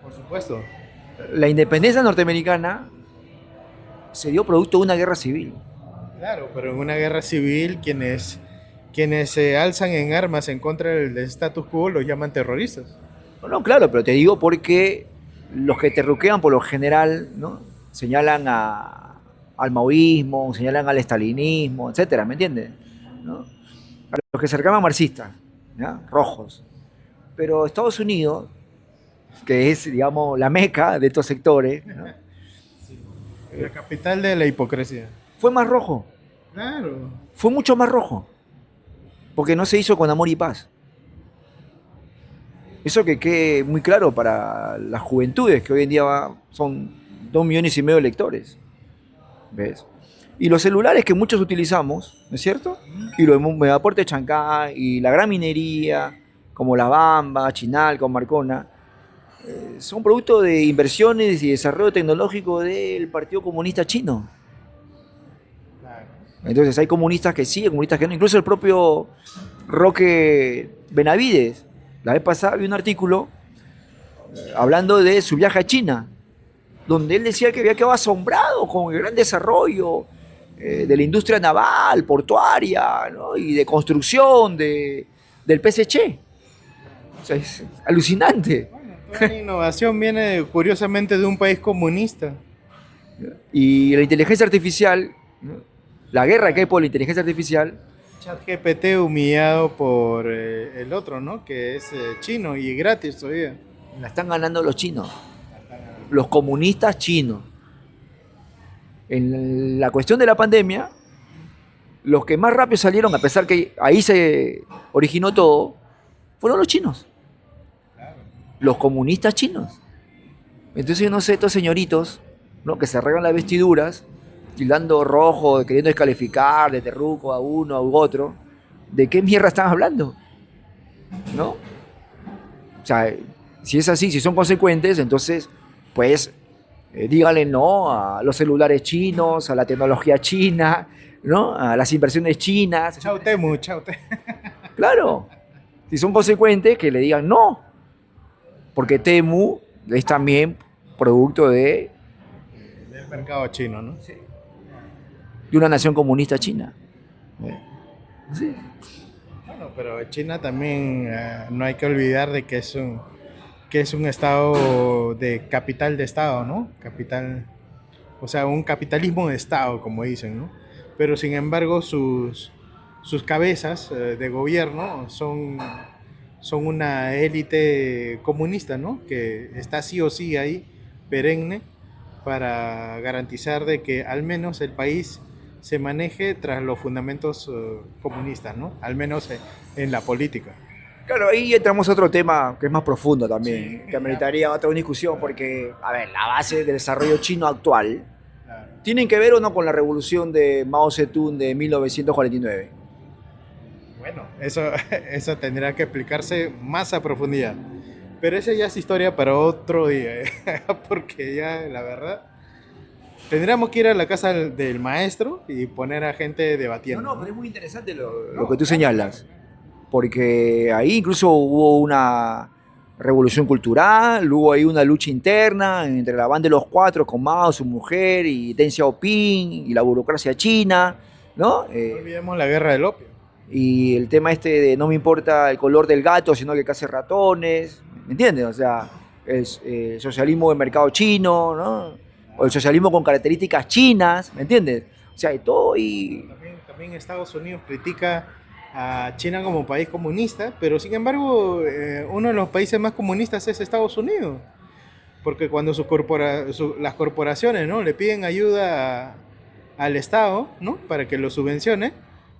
Por supuesto. La independencia norteamericana se dio producto de una guerra civil. Claro, pero en una guerra civil quienes se alzan en armas en contra del status quo los llaman terroristas. No, no, claro, pero te digo porque los que terruquean por lo general, ¿no? Señalan al maoísmo, señalan al estalinismo, etcétera, ¿me entiendes? ¿No? A los que se reclaman marxistas, ¿ya? Rojos. Pero Estados Unidos, que es, digamos, la meca de estos sectores, ¿no? La capital de la hipocresía. Fue más rojo, Claro. fue mucho más rojo, porque no se hizo con amor y paz. Eso que quede muy claro para las juventudes, que hoy en día son 2,5 millones de lectores. ¿Ves? Y los celulares que muchos utilizamos, ¿no es cierto? Y los megaportes Chancay y la gran minería, como La Bamba, Chinalco, Marcona, son producto de inversiones y desarrollo tecnológico del Partido Comunista Chino. Claro. Entonces hay comunistas que sí, comunistas que no. Incluso el propio Roque Benavides, la vez pasada vi un artículo hablando de su viaje a China, donde él decía que había quedado asombrado con el gran desarrollo de la industria naval, portuaria, ¿no? Y de construcción del PSC. O sea, es alucinante. Bueno, toda la innovación viene curiosamente de un país comunista. Y la inteligencia artificial, ¿no? La guerra que hay por la inteligencia artificial, ChatGPT humillado por el otro, ¿no? Que es chino y gratis todavía. la están ganando los chinos, los comunistas chinos. En la cuestión de la pandemia, los que más rápido salieron, a pesar que ahí se originó todo, fueron los chinos, los comunistas chinos. Entonces yo no sé, estos señoritos, ¿no? Que se arreglan las vestiduras, tildando rojo, queriendo descalificar de terruco a uno u otro, ¿de qué mierda están hablando? ¿No? O sea, si es así, si son consecuentes, entonces, pues, díganle no a los celulares chinos, a la tecnología china, ¿no? A las inversiones chinas. Chau Temu, chau Temu. Claro, si son consecuentes, que le digan no, porque Temu es también producto Del mercado chino, ¿no? de una nación comunista china. Sí. Bueno, pero China también no hay que olvidar de que es un estado de capital de estado, ¿no? Capital, o sea, un capitalismo de estado, como dicen, ¿no? Pero sin embargo sus cabezas de gobierno son una élite comunista, ¿no? Que está sí o sí ahí, perenne, para garantizar de que al menos el país se maneje tras los fundamentos comunistas, ¿no? Al menos en la política. Claro, ahí entramos a otro tema que es más profundo también, Sí, que ameritaría otra discusión, porque, a ver, la base del desarrollo chino actual claro. tienen que ver o no con la revolución de Mao Zedong de 1949. Bueno, eso tendrá que explicarse más a profundidad. Pero esa ya es historia para otro día, ¿eh? Porque ya, la verdad, tendríamos que ir a la casa del maestro y poner a gente debatiendo. Pero es muy interesante lo que tú señalas, porque ahí incluso hubo una revolución cultural, hubo ahí una lucha interna entre la banda de los cuatro con Mao, su mujer, y Deng Xiaoping, y la burocracia china, ¿no? No olvidemos la guerra del opio. Y el tema este de no me importa el color del gato, sino que case ratones, ¿me entiendes? O sea, el socialismo de mercado chino, ¿no? O el socialismo con características chinas, ¿me entiendes? O sea, hay todo y... También Estados Unidos critica a China como país comunista, pero sin embargo uno de los países más comunistas es Estados Unidos, porque cuando las corporaciones, ¿no?, le piden ayuda al Estado, ¿no?, para que lo subvencione,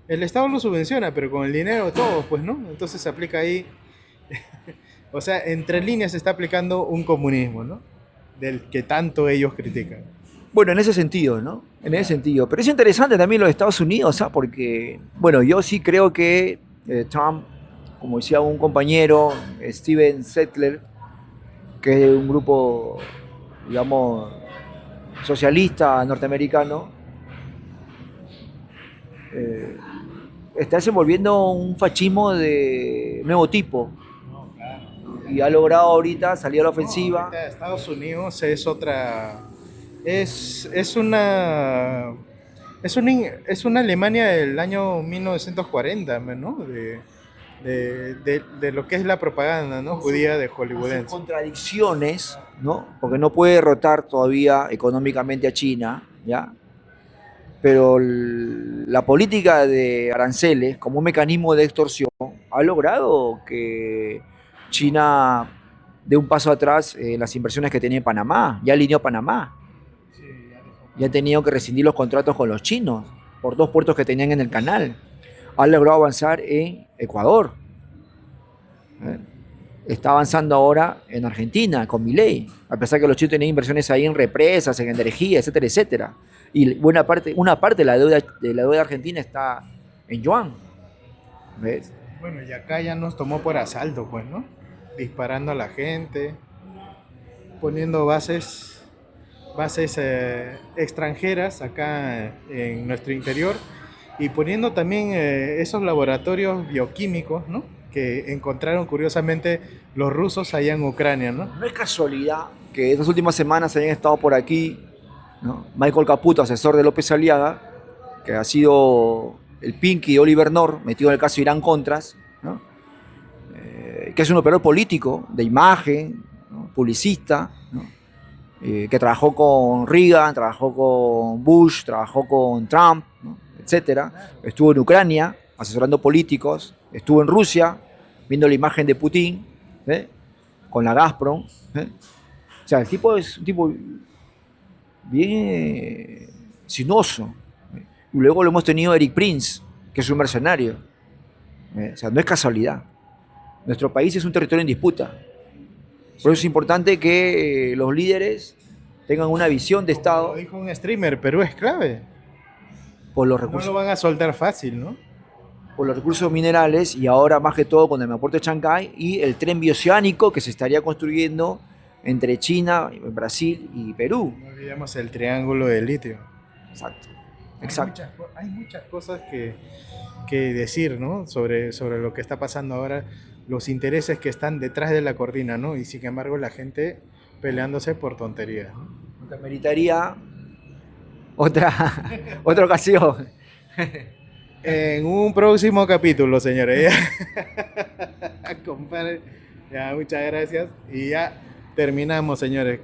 el Estado lo subvenciona, pero con el dinero de todos, pues, ¿no? Entonces se aplica ahí, o sea, entre líneas se está aplicando un comunismo, ¿no?, del que tanto ellos critican. Bueno, en ese sentido, ¿no? En ese sentido. Pero es interesante también los Estados Unidos, ¿ah? Porque, bueno, yo sí creo que Trump, como decía un compañero, Steven Settler, que es de un grupo, digamos, socialista norteamericano, eh, está desenvolviendo un fascismo de nuevo tipo y ha logrado ahorita salir a la No, ofensiva. ahorita Estados Unidos es otra, es una, es una Alemania del año 1940, ¿no? De lo que es la propaganda, ¿no?, judía de Con sus hollywoodense. contradicciones, ¿no? Porque no puede derrotar todavía económicamente a China, ¿ya? Pero la política de aranceles como un mecanismo de extorsión ha logrado que China dé un paso atrás en las inversiones que tenía en Panamá, ya alineó Panamá, Sí, ya dejó ya ha Panamá. tenido que rescindir los contratos con los chinos por dos puertos que tenían en el canal, ha logrado avanzar en Ecuador, ¿eh? Está avanzando ahora en Argentina con Milei, a pesar que los chinos tenían inversiones ahí en represas, en energía, etcétera, etcétera. Y una parte de la deuda argentina está en yuan, ¿ves? Bueno, y acá ya nos tomó por asalto, pues, ¿no? Disparando a la gente, poniendo bases extranjeras acá en nuestro interior y poniendo también esos laboratorios bioquímicos, ¿no?, que encontraron curiosamente los rusos allá en Ucrania, ¿no? No es casualidad que estas últimas semanas hayan estado por aquí, ¿no? Michael Caputo, asesor de López Aliaga, que ha sido el Pinky de Oliver North, metido en el caso Irán Contras, ¿no? Que es un operador político, de imagen, ¿no? Publicista, ¿no? Que trabajó con Reagan, trabajó con Bush, trabajó con Trump, ¿no?, etcétera. Estuvo en Ucrania asesorando políticos, estuvo en Rusia viendo la imagen de Putin, ¿eh?, con la Gazprom, ¿eh? O sea, el tipo es un tipo bien sinuoso. ¿Eh? Y luego lo hemos tenido a Eric Prince, que es un mercenario. O sea, no es casualidad. Nuestro país es un territorio en disputa. Por eso es importante que los líderes tengan una visión de Como lo Estado dijo un streamer, Perú es clave. No lo van a soltar fácil, ¿no? por los recursos minerales y ahora más que todo con el aeropuerto de Chancay y el tren bioceánico que se estaría construyendo entre China, Brasil y Perú. No olvidemos el triángulo de litio. Exacto, Hay exacto. hay muchas cosas que decir, ¿no?, sobre lo que está pasando ahora, los intereses que están detrás de la cortina, ¿no? Y sin embargo la gente peleándose por tonterías, ¿no? Porque meritaría otra, otra ocasión. En un próximo capítulo, señores. Compadre, ya, muchas gracias. Y ya terminamos, señores.